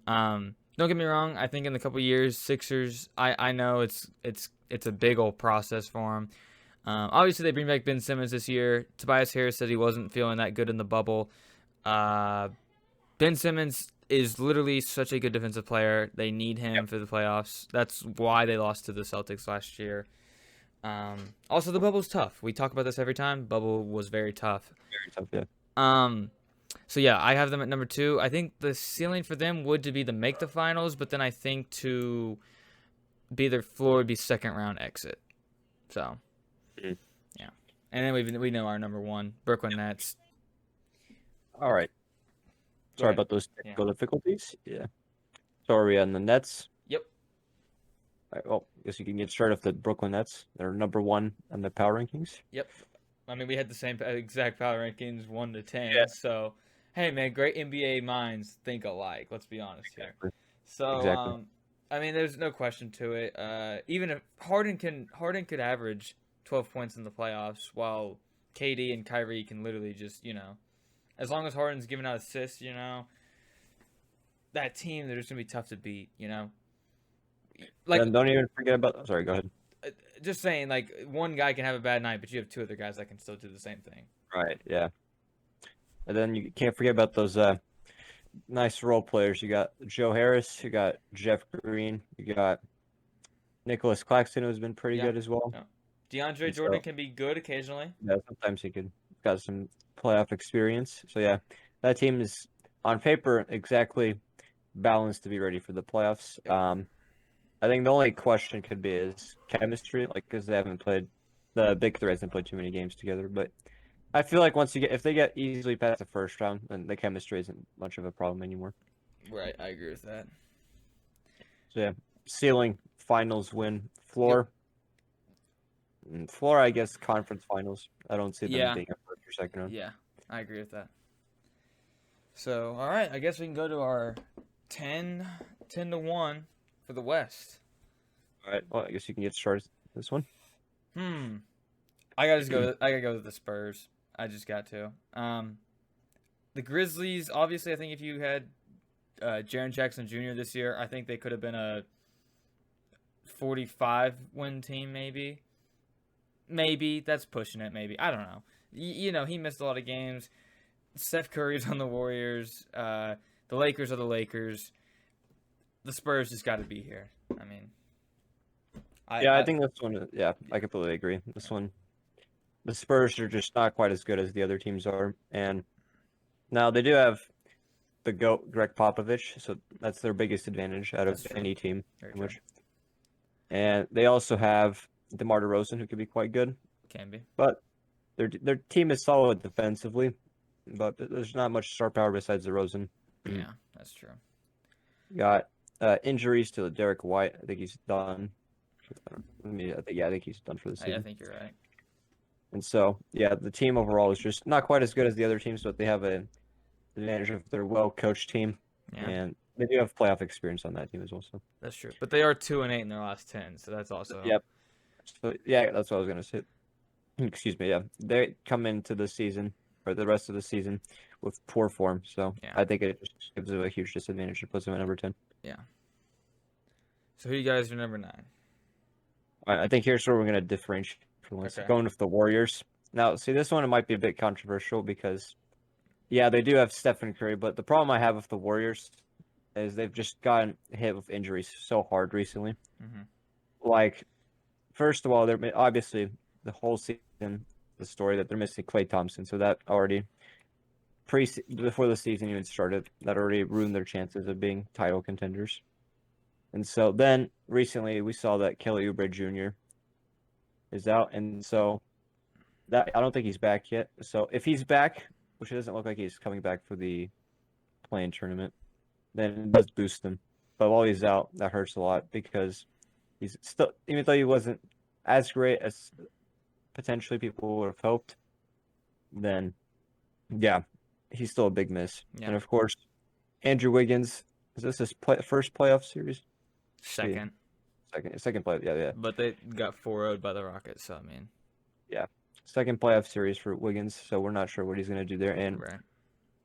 Speaker 1: Don't get me wrong. I think in a couple years, Sixers. I know it's a big old process for them. Obviously, they bring back Ben Simmons this year. Tobias Harris said he wasn't feeling that good in the bubble. Uh, Ben Simmons is literally such a good defensive player. They need him for the playoffs. That's why they lost to the Celtics last year. Also, the bubble's tough. We talk about this every time. Bubble was very tough.
Speaker 2: Very tough, yeah.
Speaker 1: So yeah, I have them at number 2. I think the ceiling for them would to be to make the finals, but then I think to be their floor would be second round exit. So, yeah. And then we know our number 1, Brooklyn Nets.
Speaker 2: All right.
Speaker 1: Go
Speaker 2: Sorry
Speaker 1: ahead.
Speaker 2: about those technical difficulties. Yeah. So are we on the Nets?
Speaker 1: Yep.
Speaker 2: All right, well, I guess you can get started with the Brooklyn Nets. They're number 1 on the power rankings.
Speaker 1: Yep. I mean, we had the same exact power rankings 1 to 10.
Speaker 2: Yeah.
Speaker 1: So, hey man, great NBA minds think alike. Let's be honest here.
Speaker 2: Exactly.
Speaker 1: So,
Speaker 2: Exactly.
Speaker 1: I mean, there's no question to it. Even if Harden could average 12 points in the playoffs, while KD and Kyrie can literally just, as long as Harden's giving out assists, that team, they're just gonna be tough to beat. Like,
Speaker 2: And don't even forget about. Sorry, go ahead.
Speaker 1: just saying, like, one guy can have a bad night, but you have 2 other guys that can still do the same thing.
Speaker 2: Right. Yeah. And then you can't forget about those nice role players. You got Joe Harris. You got Jeff Green. You got Nicholas Claxton, who's been pretty good as well.
Speaker 1: Yeah. DeAndre
Speaker 2: And
Speaker 1: Jordan
Speaker 2: so-
Speaker 1: can be good occasionally.
Speaker 2: Yeah, sometimes he could got some playoff experience. So yeah, that team is on paper exactly balanced to be ready for the playoffs. I think the only question could be is chemistry, like because they haven't played the big three hasn't played too many games together. But I feel like if they get easily past the first round, then the chemistry isn't much of a problem anymore.
Speaker 1: Right, I agree with that.
Speaker 2: So yeah, ceiling, finals win, floor. Floor, I guess, conference finals. I don't see them being a first or second round.
Speaker 1: Yeah, I agree with that. So, all right, I guess we can go to our 10 to 1 for the West.
Speaker 2: All right, well, I guess you can get started with this one.
Speaker 1: I gotta go with the Spurs. I just got to. The Grizzlies, obviously, I think if you had Jaren Jackson Jr. this year, I think they could have been a 45-win team, maybe. Maybe. That's pushing it, maybe. I don't know. He missed a lot of games. Steph Curry's on the Warriors. The Lakers are the Lakers. The Spurs just got to be here. I mean,
Speaker 2: I think this one. Yeah, I completely agree. This one, the Spurs are just not quite as good as the other teams are, and now they do have the GOAT Greg Popovich, so that's their biggest advantage out of any team. And they also have DeMar DeRozan, who could be quite good.
Speaker 1: Can be,
Speaker 2: but their team is solid defensively, but there's not much star power besides DeRozan.
Speaker 1: Yeah, that's true.
Speaker 2: Got injuries to Derek White. I think he's done. I think he's done for the season.
Speaker 1: I think you're right.
Speaker 2: And so, yeah, the team overall is just not quite as good as the other teams, but they have an advantage of their well-coached team, and they do have playoff experience on that team as well. So
Speaker 1: that's true. But they are 2-8 in their last 10, so that's also
Speaker 2: So yeah, that's what I was gonna say. Excuse me. Yeah, they come into the season or the rest of the season with poor form, so I think it just gives them a huge disadvantage to put them at number 10.
Speaker 1: Yeah. So who you guys are number 9?
Speaker 2: I think here's where we're gonna differentiate from this. Going with the Warriors. Now, see, this one it might be a bit controversial because, yeah, they do have Stephen Curry, but the problem I have with the Warriors is they've just gotten hit with injuries so hard recently. Like, first of all, they're obviously the whole season the story that they're missing Klay Thompson, so that already before the season even started, that already ruined their chances of being title contenders. And so then recently we saw that Kelly Oubre Jr. is out, and so that I don't think he's back yet. So if he's back, which it doesn't look like he's coming back for the play-in tournament, then it does boost him. But while he's out, that hurts a lot because he's still, even though he wasn't as great as potentially people would have hoped, then yeah, he's still a big miss. And of course, Andrew Wiggins, is this his first playoff series?
Speaker 1: Second
Speaker 2: playoff, yeah.
Speaker 1: But they got 4-0'd by the Rockets, so I mean,
Speaker 2: yeah, second playoff series for Wiggins. So we're not sure what he's gonna do there. And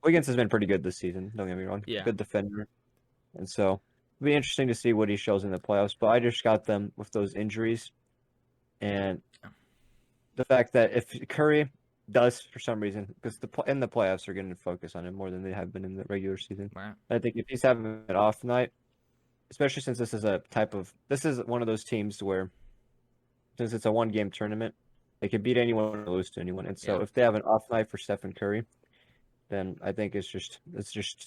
Speaker 2: Wiggins has been pretty good this season. Don't get me wrong, good defender. And so it'll be interesting to see what he shows in the playoffs. But I just got them with those injuries, and the fact that if Curry does for some reason, because in the playoffs are going to focus on him more than they have been in the regular season.
Speaker 1: Right.
Speaker 2: I think if he's having an off night, especially since this is one of those teams where since it's a 1 game tournament, they can beat anyone or lose to anyone. And so
Speaker 1: Yeah.
Speaker 2: if they have an off night for Stephen Curry, then I think it's just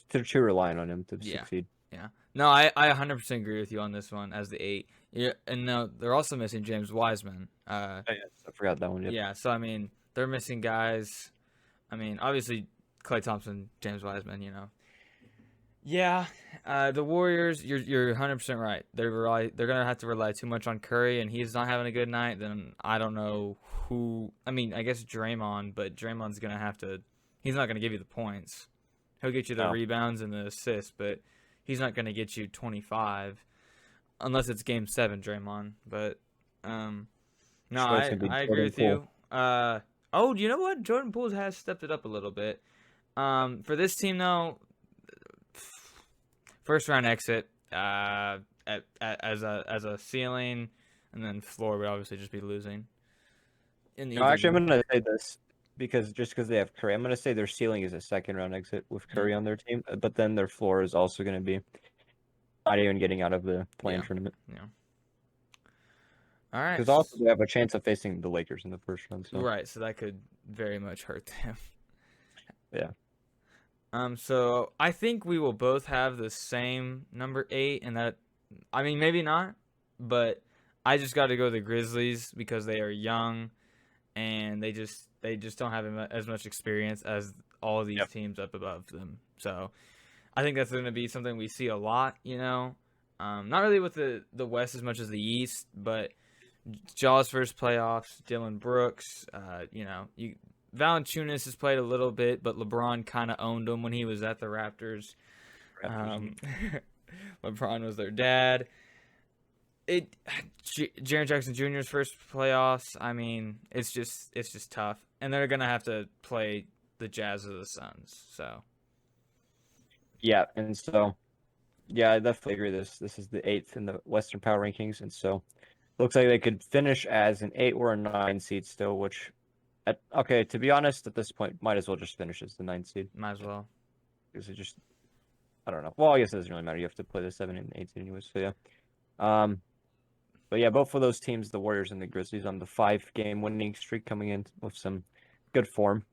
Speaker 2: they're too reliant on him to
Speaker 1: Yeah.
Speaker 2: succeed.
Speaker 1: Yeah. No, I 100% agree with you on this one as the 8. Yeah, and no, they're also missing James Wiseman.
Speaker 2: Oh, yeah, I forgot that one. Yep.
Speaker 1: Yeah, so I mean, they're missing guys. I mean, obviously Klay Thompson, James Wiseman, you know. Yeah, the Warriors, you're 100% right. They're gonna have to rely too much on Curry, and he's not having a good night. Then I don't know who. I mean, I guess Draymond, but Draymond's gonna have to. He's not gonna give you the points. He'll get you the
Speaker 2: No.
Speaker 1: rebounds and the assists, but he's not gonna get you 25 unless it's Game 7, Draymond. But no,
Speaker 2: Sure, it's gonna be
Speaker 1: I agree
Speaker 2: Jordan
Speaker 1: with
Speaker 2: Poole.
Speaker 1: you. Oh, do you know what? Jordan Poole has stepped it up a little bit. For this team though, first round exit as a ceiling, and then floor would obviously just be losing. In
Speaker 2: No,
Speaker 1: either
Speaker 2: actually, I'm gonna say this because they have Curry. I'm gonna say their ceiling is a 2nd round exit with
Speaker 1: yeah
Speaker 2: Curry on their team, but then their floor is also gonna be not even getting out of the play-in
Speaker 1: yeah
Speaker 2: tournament.
Speaker 1: yeah. All right,
Speaker 2: Because also they have a chance of facing the Lakers in the first round. So
Speaker 1: right. So that could very much hurt them.
Speaker 2: yeah,
Speaker 1: So I think we will both have the same number 8, and that, I mean, maybe not, but I just got to go the Grizzlies because they are young, and they just don't have as much experience as all of these
Speaker 2: yep,
Speaker 1: teams up above them. So I think that's going to be something we see a lot. Not really with the West as much as the East, but Jaw's first playoffs, Dylan Brooks, Valanciunas has played a little bit, but LeBron kind of owned him when he was at the Raptors.
Speaker 2: Raptors.
Speaker 1: Um, LeBron was their dad. Jaren Jackson Jr.'s first playoffs. I mean, it's just tough, and they're gonna have to play the Jazz or the Suns. So
Speaker 2: Yeah, and so yeah, I definitely agree. This is the 8th in the Western Power Rankings, and so looks like they could finish as an 8 or a 9 seed still. Okay, to be honest, at this point, might as well just finish as the 9th seed
Speaker 1: might as well.
Speaker 2: because it just I don't know. Well, I guess it doesn't really matter. You have to play the 7 and 8 seed anyways. So yeah. Um, but yeah, both of those teams, the Warriors and the Grizzlies, on the 5 game winning streak, coming in with some good form.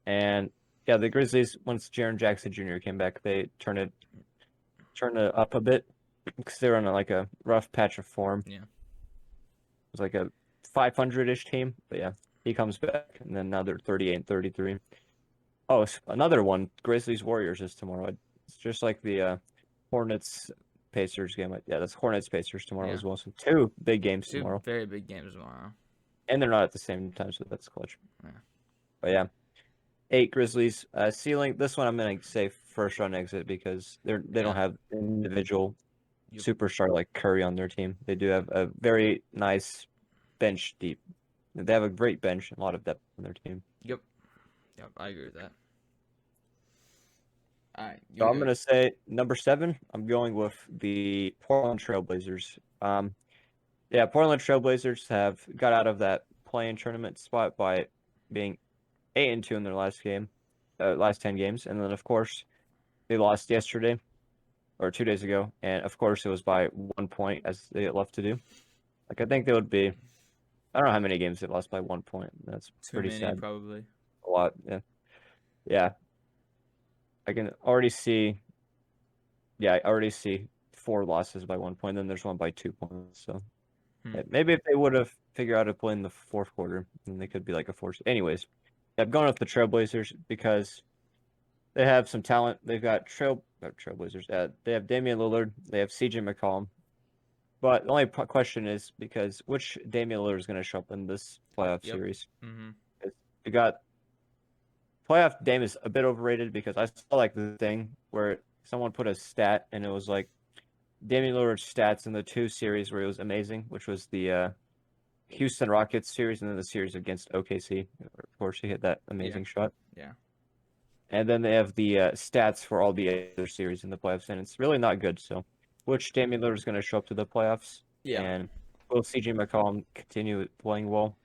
Speaker 2: And yeah, the Grizzlies, once Jaren Jackson Jr. came back, they turned it up a bit because they were on like a rough patch of form.
Speaker 1: Yeah.
Speaker 2: It was like a 500-ish team, but yeah, he comes back, and then now they're 38 and 33. Oh, another one, Grizzlies Warriors is tomorrow. It's just like the Hornets Pacers game. Yeah, that's Hornets Pacers tomorrow
Speaker 1: Yeah.
Speaker 2: as well. So 2 big games
Speaker 1: Two
Speaker 2: tomorrow,
Speaker 1: very big games tomorrow.
Speaker 2: and they're not at the same time, so that's clutch.
Speaker 1: Yeah.
Speaker 2: But yeah, 8 Grizzlies. Ceiling. This one I'm gonna say first round exit because they don't
Speaker 1: Yeah.
Speaker 2: have individual
Speaker 1: Yep.
Speaker 2: superstar like Curry on their team. They do have a very nice bench deep. They have a great bench and a lot of depth on their team.
Speaker 1: Yep. Yep. I agree with that. All right.
Speaker 2: So I'm gonna say number 7. I'm going with the Portland Trailblazers. Yeah, Portland Trailblazers have got out of that play-in tournament spot by being 8-2 in their last 10 games, and then of course they lost yesterday or 2 days ago, and of course it was by 1 point as they get left to do. Like I think they would be. I don't know how many games they lost by 1 point. That's
Speaker 1: Too
Speaker 2: pretty
Speaker 1: many
Speaker 2: sad.
Speaker 1: probably.
Speaker 2: A lot. Yeah. Yeah. I can already see. Yeah, I already see 4 losses by 1 point. Then there's one by 2 points. So maybe if they would have figured out how to play in the fourth quarter, then they could be like a force. Anyways, I've gone with the Trailblazers because they have some talent. They've got Trailblazers. They have Damian Lillard. They have CJ McCollum. But the only question is because which Damian Lillard is going to show up in this playoff
Speaker 1: Yep.
Speaker 2: series?
Speaker 1: Mm-hmm.
Speaker 2: You got playoff Dame is a bit overrated because I saw like the thing where someone put a stat and it was like Damian Lillard's stats in the 2 series where it was amazing, which was the Houston Rockets series and then the series against OKC. Of course, he hit that amazing shot.
Speaker 1: Yeah.
Speaker 2: And then they have the stats for all the other series in the playoffs, and it's really not good. So, which Damian Lillard is going to show up to the playoffs?
Speaker 1: Yeah.
Speaker 2: And will CJ McCollum continue playing well?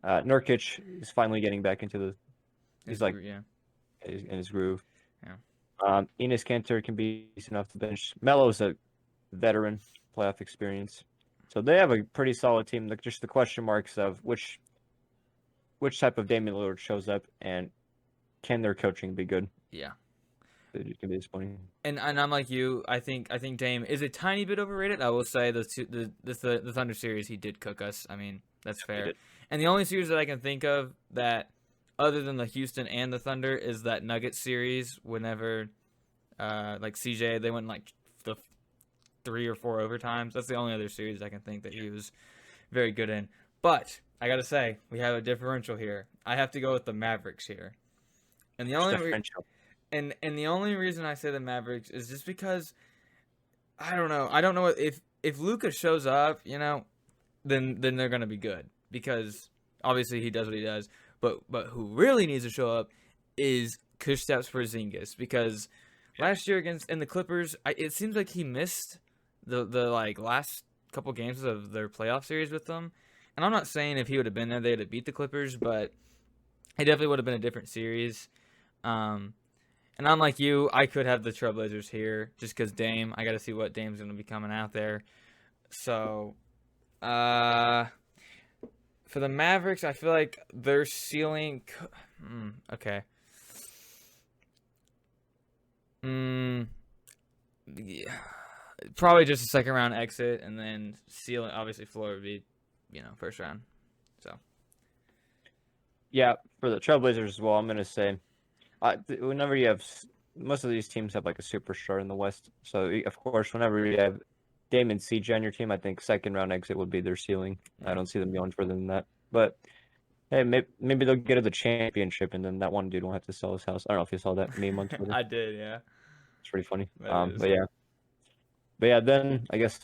Speaker 2: Nurkic is finally getting back into the. He's like
Speaker 1: Yeah.
Speaker 2: in his groove.
Speaker 1: Yeah.
Speaker 2: Enes Kanter can be decent enough to bench. Melo's a veteran, playoff experience, so they have a pretty solid team. Just the question marks of which type of Damian Lillard shows up, and can their coaching be good?
Speaker 1: Yeah.
Speaker 2: It can be disappointing.
Speaker 1: And I'm like you. I think Dame is a tiny bit overrated. I will say the Thunder series he did cook us. I mean that's
Speaker 2: He
Speaker 1: fair.
Speaker 2: did.
Speaker 1: And the only series that I can think of that other than the Houston and the Thunder is that Nuggets series. Whenever like CJ they went like the 3 or 4 overtimes. That's the only other series I can think that he was very good in. But I gotta say we have a differential here. I have to go with the Mavericks here. And the only
Speaker 2: Differential.
Speaker 1: and the only reason I say the Mavericks is just because I don't know. I don't know if Luka shows up, then they're gonna be good because obviously he does what he does. But who really needs to show up is Kristaps Porzingis because last year against in the Clippers, it seems like he missed the like last couple games of their playoff series with them. And I'm not saying if he would have been there, they'd have beat the Clippers, but it definitely would have been a different series. Um, and unlike you, I could have the Trailblazers here just because Dame. I got to see what Dame's going to be coming out there. So, for the Mavericks, I feel like their ceiling. Okay. Yeah. Probably just a second round exit, and then ceiling. Obviously, floor would be, first round. So.
Speaker 2: Yeah, for the Trailblazers as well, I'm gonna say, whenever you have most of these teams have like a superstar in the West, so of course, whenever you have Dame and CJ on your team, I think second round exit would be their ceiling. I don't see them going further than that. But hey, maybe they'll get to the championship, and then that one dude won't have to sell his house. I don't know if you saw that meme on Twitter.
Speaker 1: I did, yeah.
Speaker 2: It's pretty funny.
Speaker 1: That is.
Speaker 2: But yeah, then I guess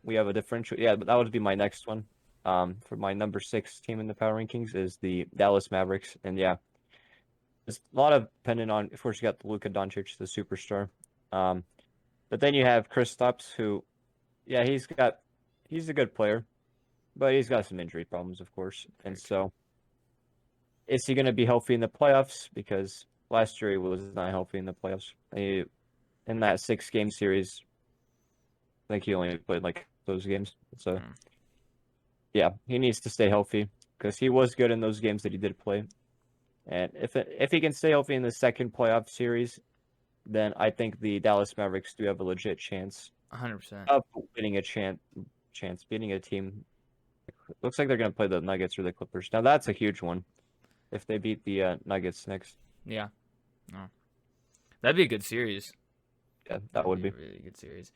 Speaker 2: we have a differential. Yeah, but that would be my next one. For my number 6 team in the power rankings is the Dallas Mavericks, and yeah, it's a lot of dependent on. Of course, you got Luka Doncic, the superstar. But then you have Kristaps, who, yeah, he's a good player, but he's got some injury problems, of course. And so, is he going to be healthy in the playoffs? Because last year he was not healthy in the playoffs. In that 6-game series, I think he only played like those games. So, yeah, he needs to stay healthy because he was good in those games that he did play. And if he can stay healthy in the second playoff series, then I think the Dallas Mavericks do have a legit chance
Speaker 1: 100%.
Speaker 2: of winning beating a team. Looks like they're going to play the Nuggets or the Clippers. Now that's a huge one if they beat the Nuggets next.
Speaker 1: Yeah. Oh. That'd be a good series.
Speaker 2: Yeah, that would be
Speaker 1: a really good series.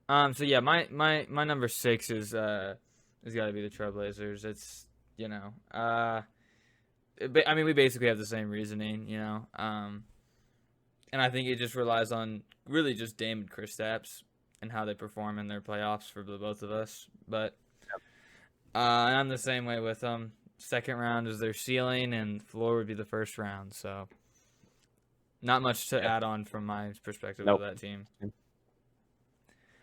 Speaker 1: So yeah, my number 6 is got to be the Trailblazers. It's I mean we basically have the same reasoning, and I think it just relies on really just Dame and Kristaps and how they perform in their playoffs for the both of us. But and I'm the same way with them. Second round is their ceiling, and floor would be the first round. So not much to add on from my perspective of that team.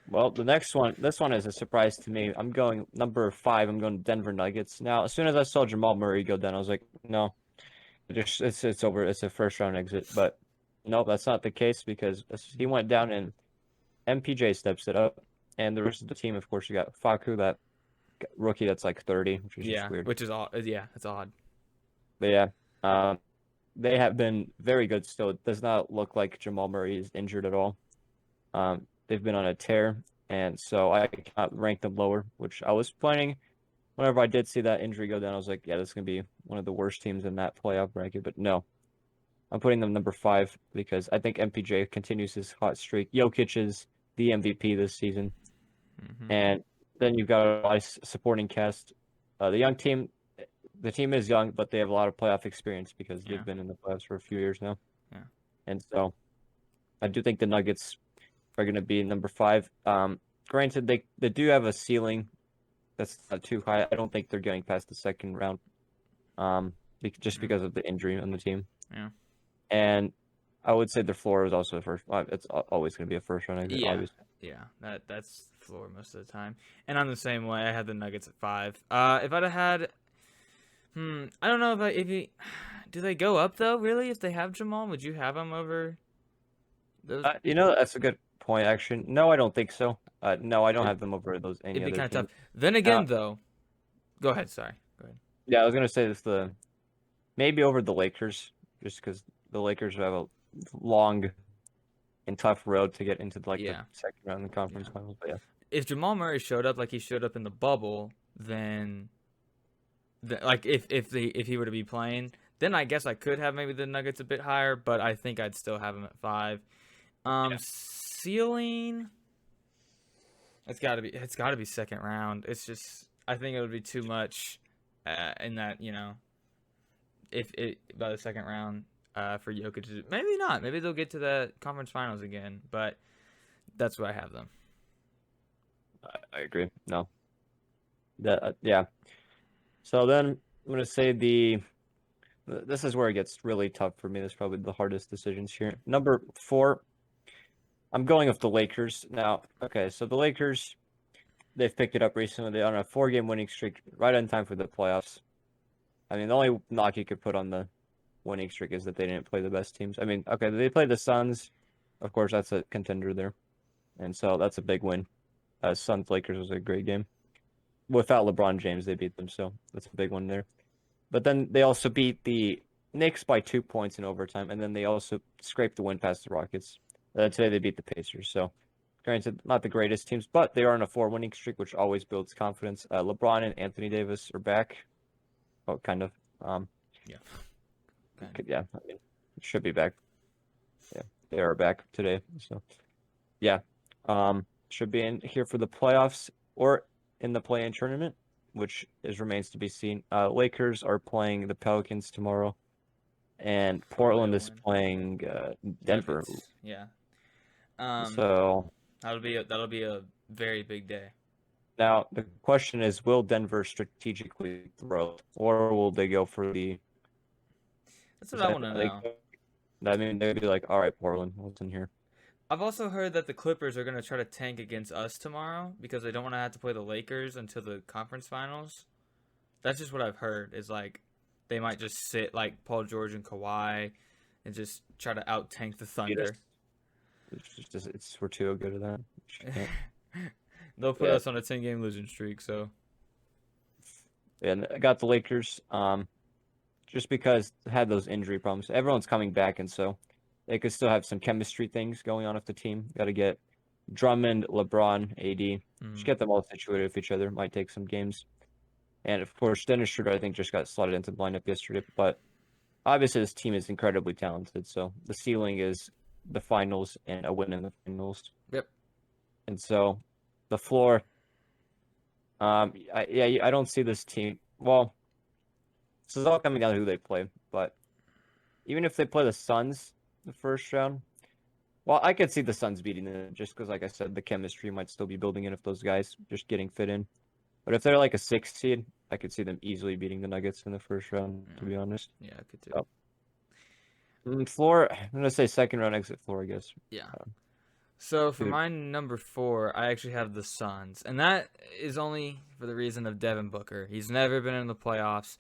Speaker 2: Well, this one is a surprise to me. I'm going number 5. I'm going Denver Nuggets. Now, as soon as I saw Jamal Murray go down, I was like, no, it's over. It's a first round exit. But no, that's not the case because he went down and MPJ steps it up, and the rest of the team, of course, you got Faku, that rookie that's like 30, which is just weird.
Speaker 1: Which is odd. Yeah, it's odd.
Speaker 2: But yeah, they have been very good still. It does not look like Jamal Murray is injured at all. They've been on a tear, and so I cannot rank them lower, which I was planning. Whenever I did see that injury go down, I was like, yeah, this is going to be one of the worst teams in that playoff bracket. But no, I'm putting them number 5 because I think MPJ continues his hot streak. Jokic is the MVP this season. And then you've got a nice supporting cast. The team is young, but they have a lot of playoff experience because they've been in the playoffs for a few years now.
Speaker 1: Yeah.
Speaker 2: And so I do think the Nuggets are going to be number 5. Granted, they do have a ceiling that's not too high. I don't think they're getting past the second round, just because of the injury on the team.
Speaker 1: Yeah.
Speaker 2: And I would say their floor is also a first. It's always going to be a first round exit.
Speaker 1: Yeah.
Speaker 2: Obviously.
Speaker 1: Yeah. That's the floor most of the time. And I'm the same way. I had the Nuggets at 5. If I'd have had, I don't know if he do they go up though. Really, if they have Jamal, would you have him over those?
Speaker 2: That's a good point, actually. No, I don't think so. No, I don't have them over those any
Speaker 1: It'd be
Speaker 2: other
Speaker 1: kind of tough.
Speaker 2: teams.
Speaker 1: Then
Speaker 2: Uh,
Speaker 1: again, though, go ahead. Sorry. Go ahead.
Speaker 2: yeah, I was gonna say this maybe over the Lakers, just because the Lakers have a long and tough road to get into like the
Speaker 1: Yeah.
Speaker 2: second round of the conference
Speaker 1: Yeah.
Speaker 2: finals. But yeah,
Speaker 1: If Jamal Murray showed up like he showed up in the bubble, then, like if he were to be playing, then I guess I could have maybe the Nuggets a bit higher, but I think I'd still have him at 5. Ceiling. It's got to be second round. It's just I think it would be too much, in that if it by the second round, for Jokic. Maybe not. Maybe they'll get to the conference finals again, but that's where I have them.
Speaker 2: I agree. No, yeah. So then I'm gonna say this is where it gets really tough for me. This is probably the hardest decisions here. Number 4, I'm going with the Lakers now. Okay, so the Lakers, they've picked it up recently. They're on a 4-game winning streak, right on time for the playoffs. I mean, the only knock you could put on the winning streak is that they didn't play the best teams. I mean, okay, they played the Suns. Of course, that's a contender there, and so that's a big win. Suns Lakers was a great game. Without LeBron James, they beat them, so that's a big one there. But then they also beat the Knicks by 2 points in overtime, and then they also scraped the win past the Rockets. Today they beat the Pacers. So, granted, not the greatest teams, but they are on a 4-winning streak, which always builds confidence. LeBron and Anthony Davis are back. Oh, kind of.
Speaker 1: Yeah.
Speaker 2: Yeah, I mean, should be back. Yeah, they are back today. So, yeah, should be in here for the playoffs or in the play-in tournament, which remains to be seen. Lakers are playing the Pelicans tomorrow, and Portland is playing Denver.
Speaker 1: Nuggets. Yeah.
Speaker 2: So
Speaker 1: That'll be a very big day.
Speaker 2: now the question is, will Denver strategically throw, or will they go for the?
Speaker 1: That's what I want to know.
Speaker 2: I mean, they'd be like, "All right, Portland, what's in here?"
Speaker 1: I've also heard that the Clippers are going to try to tank against us tomorrow because they don't want to have to play the Lakers until the conference finals. That's just what I've heard. Is like they might just sit like Paul George and Kawhi and just try to out tank the Thunder.
Speaker 2: We're too good at that.
Speaker 1: They'll put us on a 10-game losing streak. So,
Speaker 2: and I got the Lakers. Just because they had those injury problems. Everyone's coming back, and so they could still have some chemistry things going on with the team. Got to get Drummond, LeBron, AD. Just get them all situated with each other. Might take some games. And of course, Dennis Schroeder, I think, just got slotted into the lineup yesterday. But obviously, this team is incredibly talented. So the ceiling is the finals and a win in the finals.
Speaker 1: Yep.
Speaker 2: And so the floor, I don't see this team. Well, this is all coming down to who they play. But even if they play the Suns the first round, well, I could see the Suns beating them just because, like I said, the chemistry might still be building in if those guys just getting fit in. But if they're like a 6th seed, I could see them easily beating the Nuggets in the first round, to be honest.
Speaker 1: Yeah, I could too.
Speaker 2: Floor, I'm going to say second round exit floor, I guess.
Speaker 1: Yeah. So for my number 4, I actually have the Suns. And that is only for the reason of Devin Booker. He's never been in the playoffs.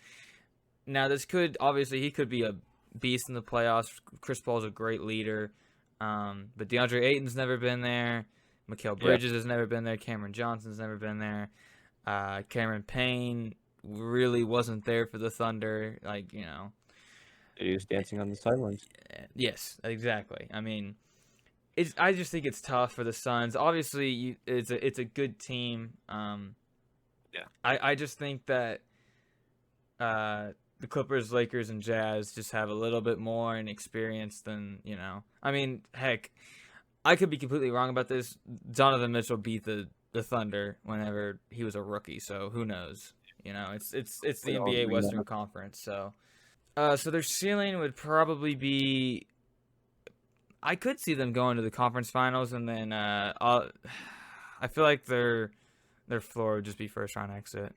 Speaker 1: Now, he could be a beast in the playoffs. Chris Paul's a great leader. But DeAndre Ayton's never been there. Mikal Bridges has never been there. Cameron Johnson's never been there. Cameron Payne really wasn't there for the Thunder.
Speaker 2: He was dancing on the sidelines.
Speaker 1: Yes, exactly. I mean, I just think it's tough for the Suns. Obviously, it's a good team. I just think that the Clippers, Lakers, and Jazz just have a little bit more in experience than, I mean, heck, I could be completely wrong about this. Donovan Mitchell beat the Thunder whenever he was a rookie, so who knows? It's the NBA Western Conference, so their ceiling would probably be. I could see them going to the conference finals, and then I feel like their floor would just be first round exit.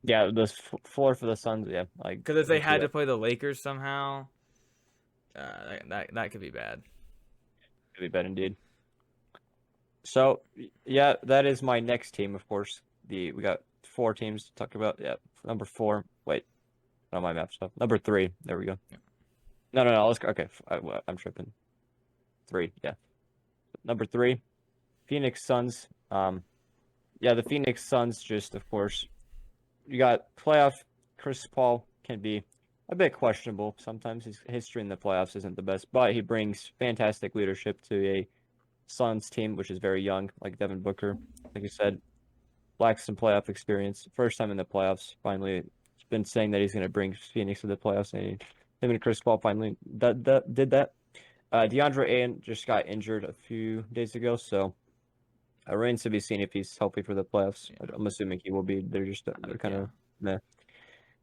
Speaker 2: Yeah, the floor for the Suns, yeah.
Speaker 1: Because if they had to play the Lakers somehow, that could be bad.
Speaker 2: Could be bad indeed. So, yeah, that is my next team, of course. We got 4 teams to talk about. Yeah, number 4. Wait, no, my map stuff. Number 3. There we go.
Speaker 1: Yeah.
Speaker 2: No. Let's go. Okay, I'm tripping. 3. Yeah. Number 3, Phoenix Suns. Yeah, the Phoenix Suns. Just of course, you got playoff. Chris Paul can be a bit questionable sometimes. His history in the playoffs isn't the best, but he brings fantastic leadership to a Suns team, which is very young, like Devin Booker, like you said, lacks some playoff experience. First time in the playoffs, finally. He's been saying that he's going to bring Phoenix to the playoffs, and him and Chris Paul finally did that. DeAndre Ayton just got injured a few days ago, so it remains to be seen if he's healthy for the playoffs.
Speaker 1: Yeah.
Speaker 2: I'm assuming he will be. They're kind
Speaker 1: Yeah.
Speaker 2: of meh.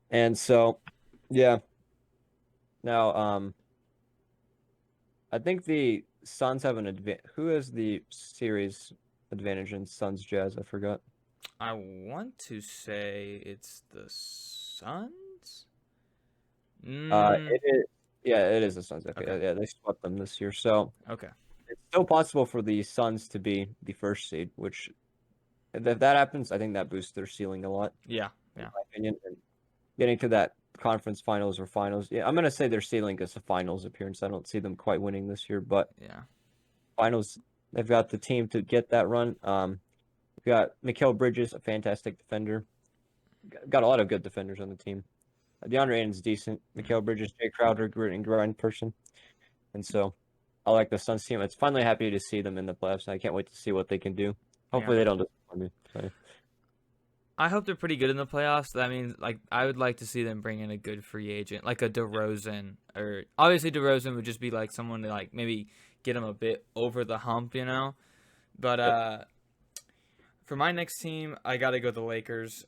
Speaker 2: And so, yeah. Now, I think the Suns have an advantage. Who has the series advantage in Suns Jazz? I forgot.
Speaker 1: I want to say it's the Suns. Mm,
Speaker 2: It is. Yeah, it is the Suns. Okay,
Speaker 1: okay.
Speaker 2: yeah, they swept them this year, so
Speaker 1: Okay.
Speaker 2: it's still possible for the Suns to be the first seed. Which, if that happens, I think that boosts their ceiling a lot,
Speaker 1: Yeah.
Speaker 2: in
Speaker 1: Yeah.
Speaker 2: my opinion. And getting to that conference finals or finals, yeah, I'm gonna say their ceiling is a finals appearance. I don't see them quite winning this year, but
Speaker 1: Yeah.
Speaker 2: finals, they've got the team to get that run. We've got Mikal Bridges, a fantastic defender. Got a lot of good defenders on the team. DeAndre Ayton's decent. Mikal Bridges, Jay Crowder, grit and grind person. And so I like the Suns team. It's finally happy to see them in the playoffs. I can't wait to see what they can do.
Speaker 1: Yeah.
Speaker 2: Hopefully they don't disappoint me. So,
Speaker 1: I hope they're pretty good in the playoffs. That means, like, I would like to see them bring in a good free agent, like a DeRozan, or obviously DeRozan would just be like someone to like maybe get him a bit over the hump, you know. But
Speaker 2: yep.
Speaker 1: for my next team, I got to go the Lakers.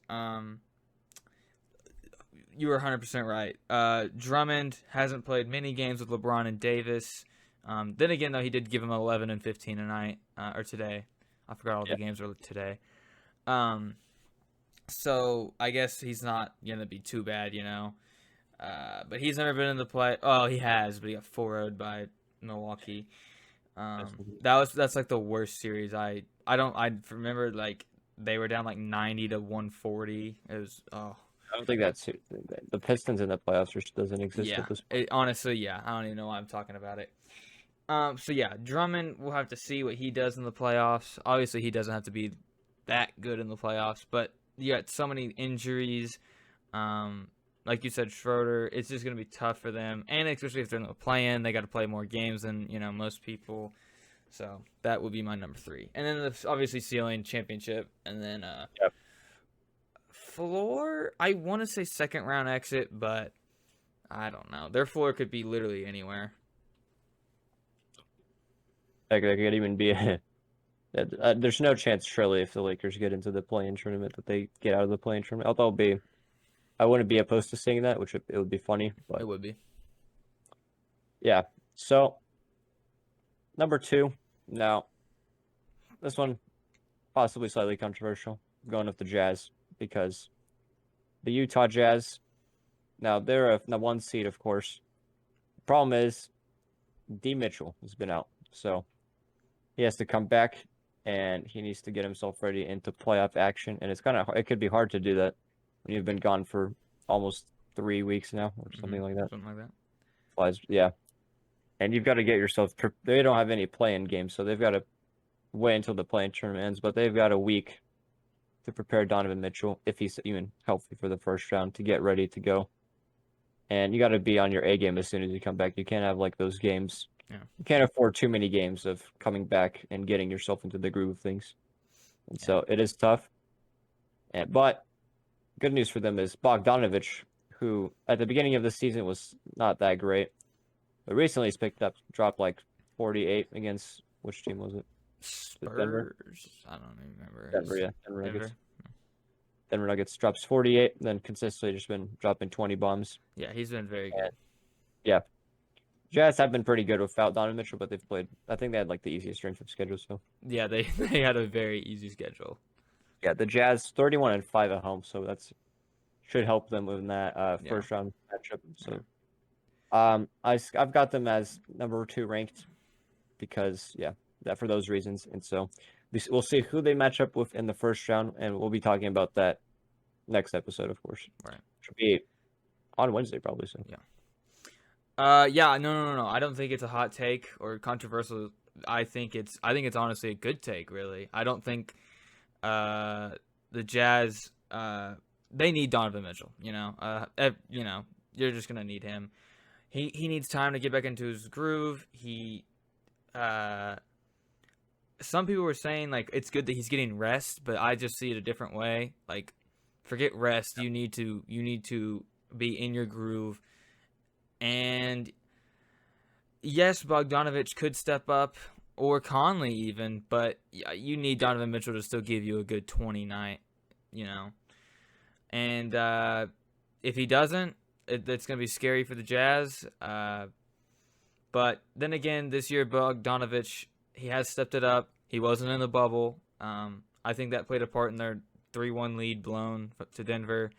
Speaker 1: You were 100% right. Drummond hasn't played many games with LeBron and Davis. Then again, though, he did give him 11 and 15 tonight or today. I forgot all the games were today. So I guess he's not gonna be too bad, you know. But he's never been in the play. Oh, he has, but he got 4-0'd by Milwaukee. That's like the worst series. I remember like they were down like 90 to 140. It was
Speaker 2: I don't think that's the Pistons in the playoffs just doesn't exist
Speaker 1: yeah.
Speaker 2: at this point.
Speaker 1: Honestly, yeah. I don't even know why I'm talking about it. So yeah, Drummond. We'll have to see what he does in the playoffs. Obviously, he doesn't have to be that good in the playoffs, but you got so many injuries. Like you said, Schroeder. It's just gonna be tough for them, and especially if they're in the play-in, they got to play more games than most people. So that would be my number 3, and then obviously ceiling championship, and then
Speaker 2: Yep.
Speaker 1: floor. I want to say second round exit, but I don't know. Their floor could be literally anywhere.
Speaker 2: Like there could even be there's no chance, surely, if the Lakers get into the play-in tournament, that they get out of the play-in tournament. Although I wouldn't be opposed to seeing that, which it would be funny. But
Speaker 1: It would be.
Speaker 2: yeah. So number 2. Now, this one possibly slightly controversial. I'm going with the Jazz because the Utah Jazz. Now they're the 1 seed, of course. The problem is D. Mitchell has been out, so he has to come back and he needs to get himself ready into playoff action. And it could be hard to do that when you've been gone for almost 3 weeks now or something like that.
Speaker 1: Something like that.
Speaker 2: Flies, yeah. And you've got to get yourself. They don't have any play-in games, so they've got to wait until the play-in tournament ends. But they've got a week to prepare Donovan Mitchell, if he's even healthy for the first round, to get ready to go. And you got to be on your A game as soon as you come back. You can't have like those games.
Speaker 1: Yeah.
Speaker 2: You can't afford too many games of coming back and getting yourself into the groove of things. And so it is tough. But good news for them is Bogdanovich, who at the beginning of the season was not that great, but recently he's dropped like 48 against, which team was it?
Speaker 1: Spurs.
Speaker 2: Denver?
Speaker 1: I don't even remember.
Speaker 2: Denver, yeah. Denver Nuggets.
Speaker 1: Denver.
Speaker 2: Denver Nuggets drops 48, then consistently just been dropping 20 bombs.
Speaker 1: Yeah, he's been very good.
Speaker 2: Yeah. Jazz have been pretty good without Donovan Mitchell, but they've played. I think they had like the easiest strength of schedule. So
Speaker 1: Yeah, they had a very easy schedule.
Speaker 2: yeah, the Jazz 31-5 at home, so that's should help them in that first round matchup. So I've got them as number 2 ranked because that for those reasons, and so we'll see who they match up with in the first round, and we'll be talking about that next episode, of course.
Speaker 1: Right.
Speaker 2: Should be on Wednesday probably. So
Speaker 1: Yeah. Yeah, no. I don't think it's a hot take or controversial. I think it's honestly a good take, really. I don't think the Jazz they need Donovan Mitchell, you're just going to need him. He needs time to get back into his groove. He uh some people were saying like it's good that he's getting rest, but I just see it a different way. Like forget rest, you need to be in your groove. And yes, Bogdanovich could step up, or Conley even, but you need Donovan Mitchell to still give you a good 20 night, you know. And if he doesn't, it's going to be scary for the Jazz. But then again, this year Bogdanovich, he has stepped it up. He wasn't in the bubble. I think that played a part in their 3-1 lead blown to Denver.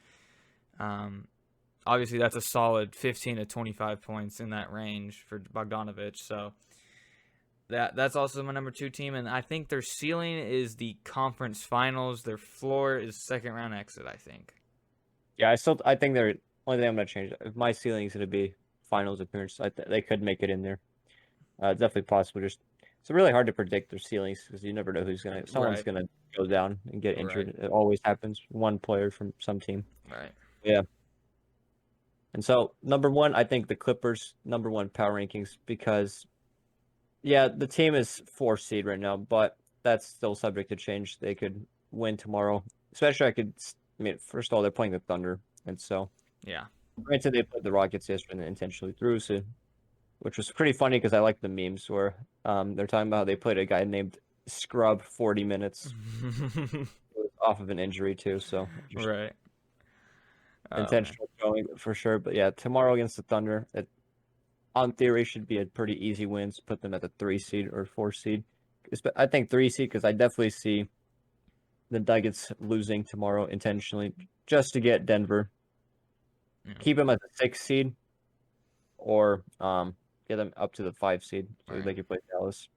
Speaker 1: Obviously, that's a solid 15 to 25 points in that range for Bogdanovich. So that's also my number 2 team, and I think their ceiling is the conference finals. Their floor is second round exit, I think.
Speaker 2: yeah, I think they're only thing I'm gonna change. If my ceiling is gonna be finals appearance, they could make it in there. Definitely possible. Just it's really hard to predict their ceilings because you never know someone's
Speaker 1: Right.
Speaker 2: gonna go down and get
Speaker 1: Right.
Speaker 2: injured. It always happens. One player from some team.
Speaker 1: Right.
Speaker 2: Yeah. And so number one, I think the Clippers number one power rankings because yeah, the team is 4th seed right now, but that's still subject to change. They could win tomorrow. Especially I mean, first of all, they're playing the Thunder, and so
Speaker 1: Yeah.
Speaker 2: granted they played the Rockets yesterday and intentionally threw, so which was pretty funny because I like the memes where they're talking about how they played a guy named Scrub 40 minutes. It was off of an injury too, so just
Speaker 1: Right. Oh man.
Speaker 2: intentional throwing for sure. But yeah, tomorrow against the Thunder, it on theory should be a pretty easy win to put them at the 3 seed or 4 seed. I think 3 seed because I definitely see the Nuggets losing tomorrow intentionally just to get Denver,
Speaker 1: Yeah.
Speaker 2: keep them at the 6 seed, or get them up to the 5 seed so
Speaker 1: Right.
Speaker 2: they can play Dallas.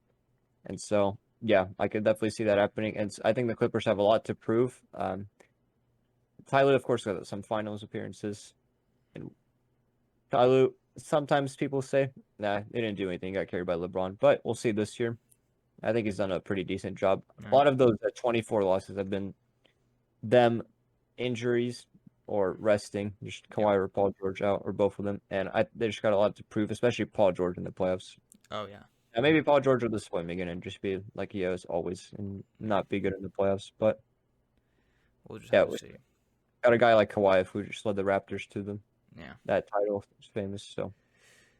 Speaker 2: And so yeah, I could definitely see that happening. And I think the Clippers have a lot to prove. Tyloo, of course, got some finals appearances. And Tyloo, sometimes people say, nah, they didn't do anything, got carried by LeBron. But we'll see this year. I think he's done a pretty decent job. A
Speaker 1: Right.
Speaker 2: lot of those 24 losses have been them injuries or resting, just
Speaker 1: Yep.
Speaker 2: Kawhi or Paul George out, or both of them. And they just got a lot to prove, especially Paul George in the playoffs.
Speaker 1: Oh yeah.
Speaker 2: And maybe Paul George will disappoint me again and just be like he is always and not be good in the playoffs. But
Speaker 1: We'll just have
Speaker 2: yeah,
Speaker 1: to
Speaker 2: we
Speaker 1: see.
Speaker 2: got a guy like Kawhi who just led the Raptors to them.
Speaker 1: Yeah.
Speaker 2: That title is famous. So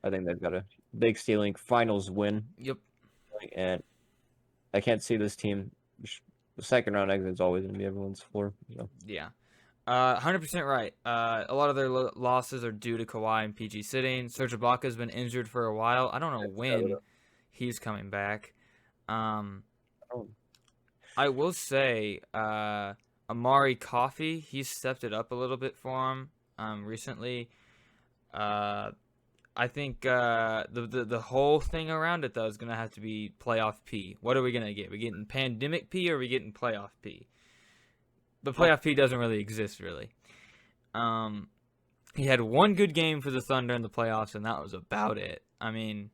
Speaker 2: I think they've got a big ceiling finals win.
Speaker 1: Yep.
Speaker 2: And I can't see this team. The second round exit is always going to be everyone's floor. So.
Speaker 1: Yeah. 100% right. A lot of their losses are due to Kawhi and PG sitting. Serge Ibaka's been injured for a while. I don't know when he's coming back. Um,
Speaker 2: Oh,
Speaker 1: I will say, Amari Coffey, he's stepped it up a little bit for him recently. Uh, I think the whole thing around it though is gonna have to be playoff P. What are we gonna get? We getting pandemic P or are we getting playoff P? But playoff P doesn't really exist really. Um, he had one good game for the Thunder in the playoffs, and that was about it. I mean,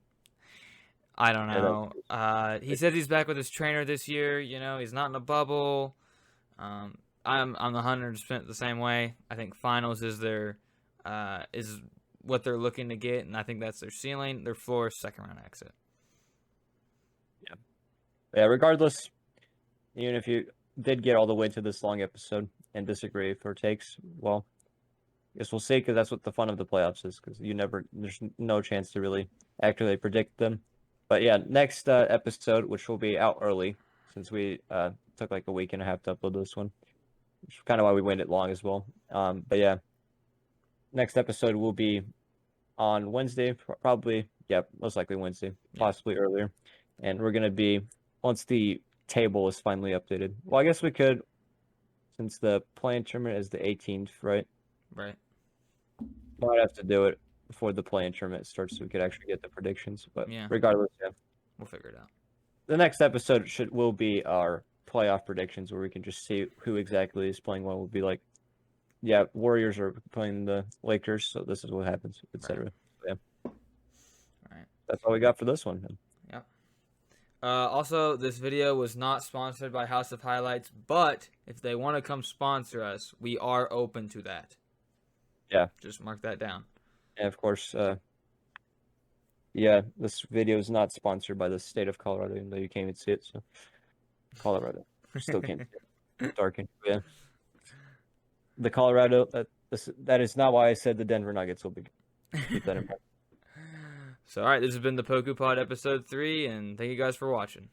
Speaker 1: I don't
Speaker 2: yeah,
Speaker 1: know. He said he's back with his trainer this year. You know, he's not in a bubble. I'm 100% the same way. I think finals is what they're looking to get, and I think that's their ceiling. Their floor is second round exit.
Speaker 2: yeah. Regardless, even if you did get all the way to this long episode and disagree for takes, well, I guess we'll see because that's what the fun of the playoffs is. Because there's no chance to really accurately predict them. But yeah, next episode, which will be out early, since we took like a week and a half to upload this one, which is kind of why we waited long as well. But yeah, next episode will be on Wednesday, probably. Yeah, most likely Wednesday, possibly earlier. And we're gonna be once the table is finally updated. Well, I guess we could, since the play-in tournament is the 18th, right?
Speaker 1: Right.
Speaker 2: Might have to do it before the play-in tournament starts so we could actually get the predictions. But
Speaker 1: Yeah.
Speaker 2: regardless, yeah.
Speaker 1: We'll figure it out.
Speaker 2: The next episode will be our playoff predictions where we can just see who exactly is playing what. Will be like yeah, Warriors are playing the Lakers, so this is what happens,
Speaker 1: Right.
Speaker 2: etc. Yeah,
Speaker 1: All right.
Speaker 2: that's all we got for this one.
Speaker 1: Yep. Also, this video was not sponsored by House of Highlights, but if they want to come sponsor us, we are open to that.
Speaker 2: Yeah.
Speaker 1: Just mark that down.
Speaker 2: And of course, yeah, this video is not sponsored by the state of Colorado, even though you can't even see it. So, Colorado still can't see it. Darkened. Yeah, the Colorado. That is not why I said the Denver Nuggets will be. Keep that in mind.
Speaker 1: So, all right, this has been the Poku Pod episode 3, and thank you guys for watching.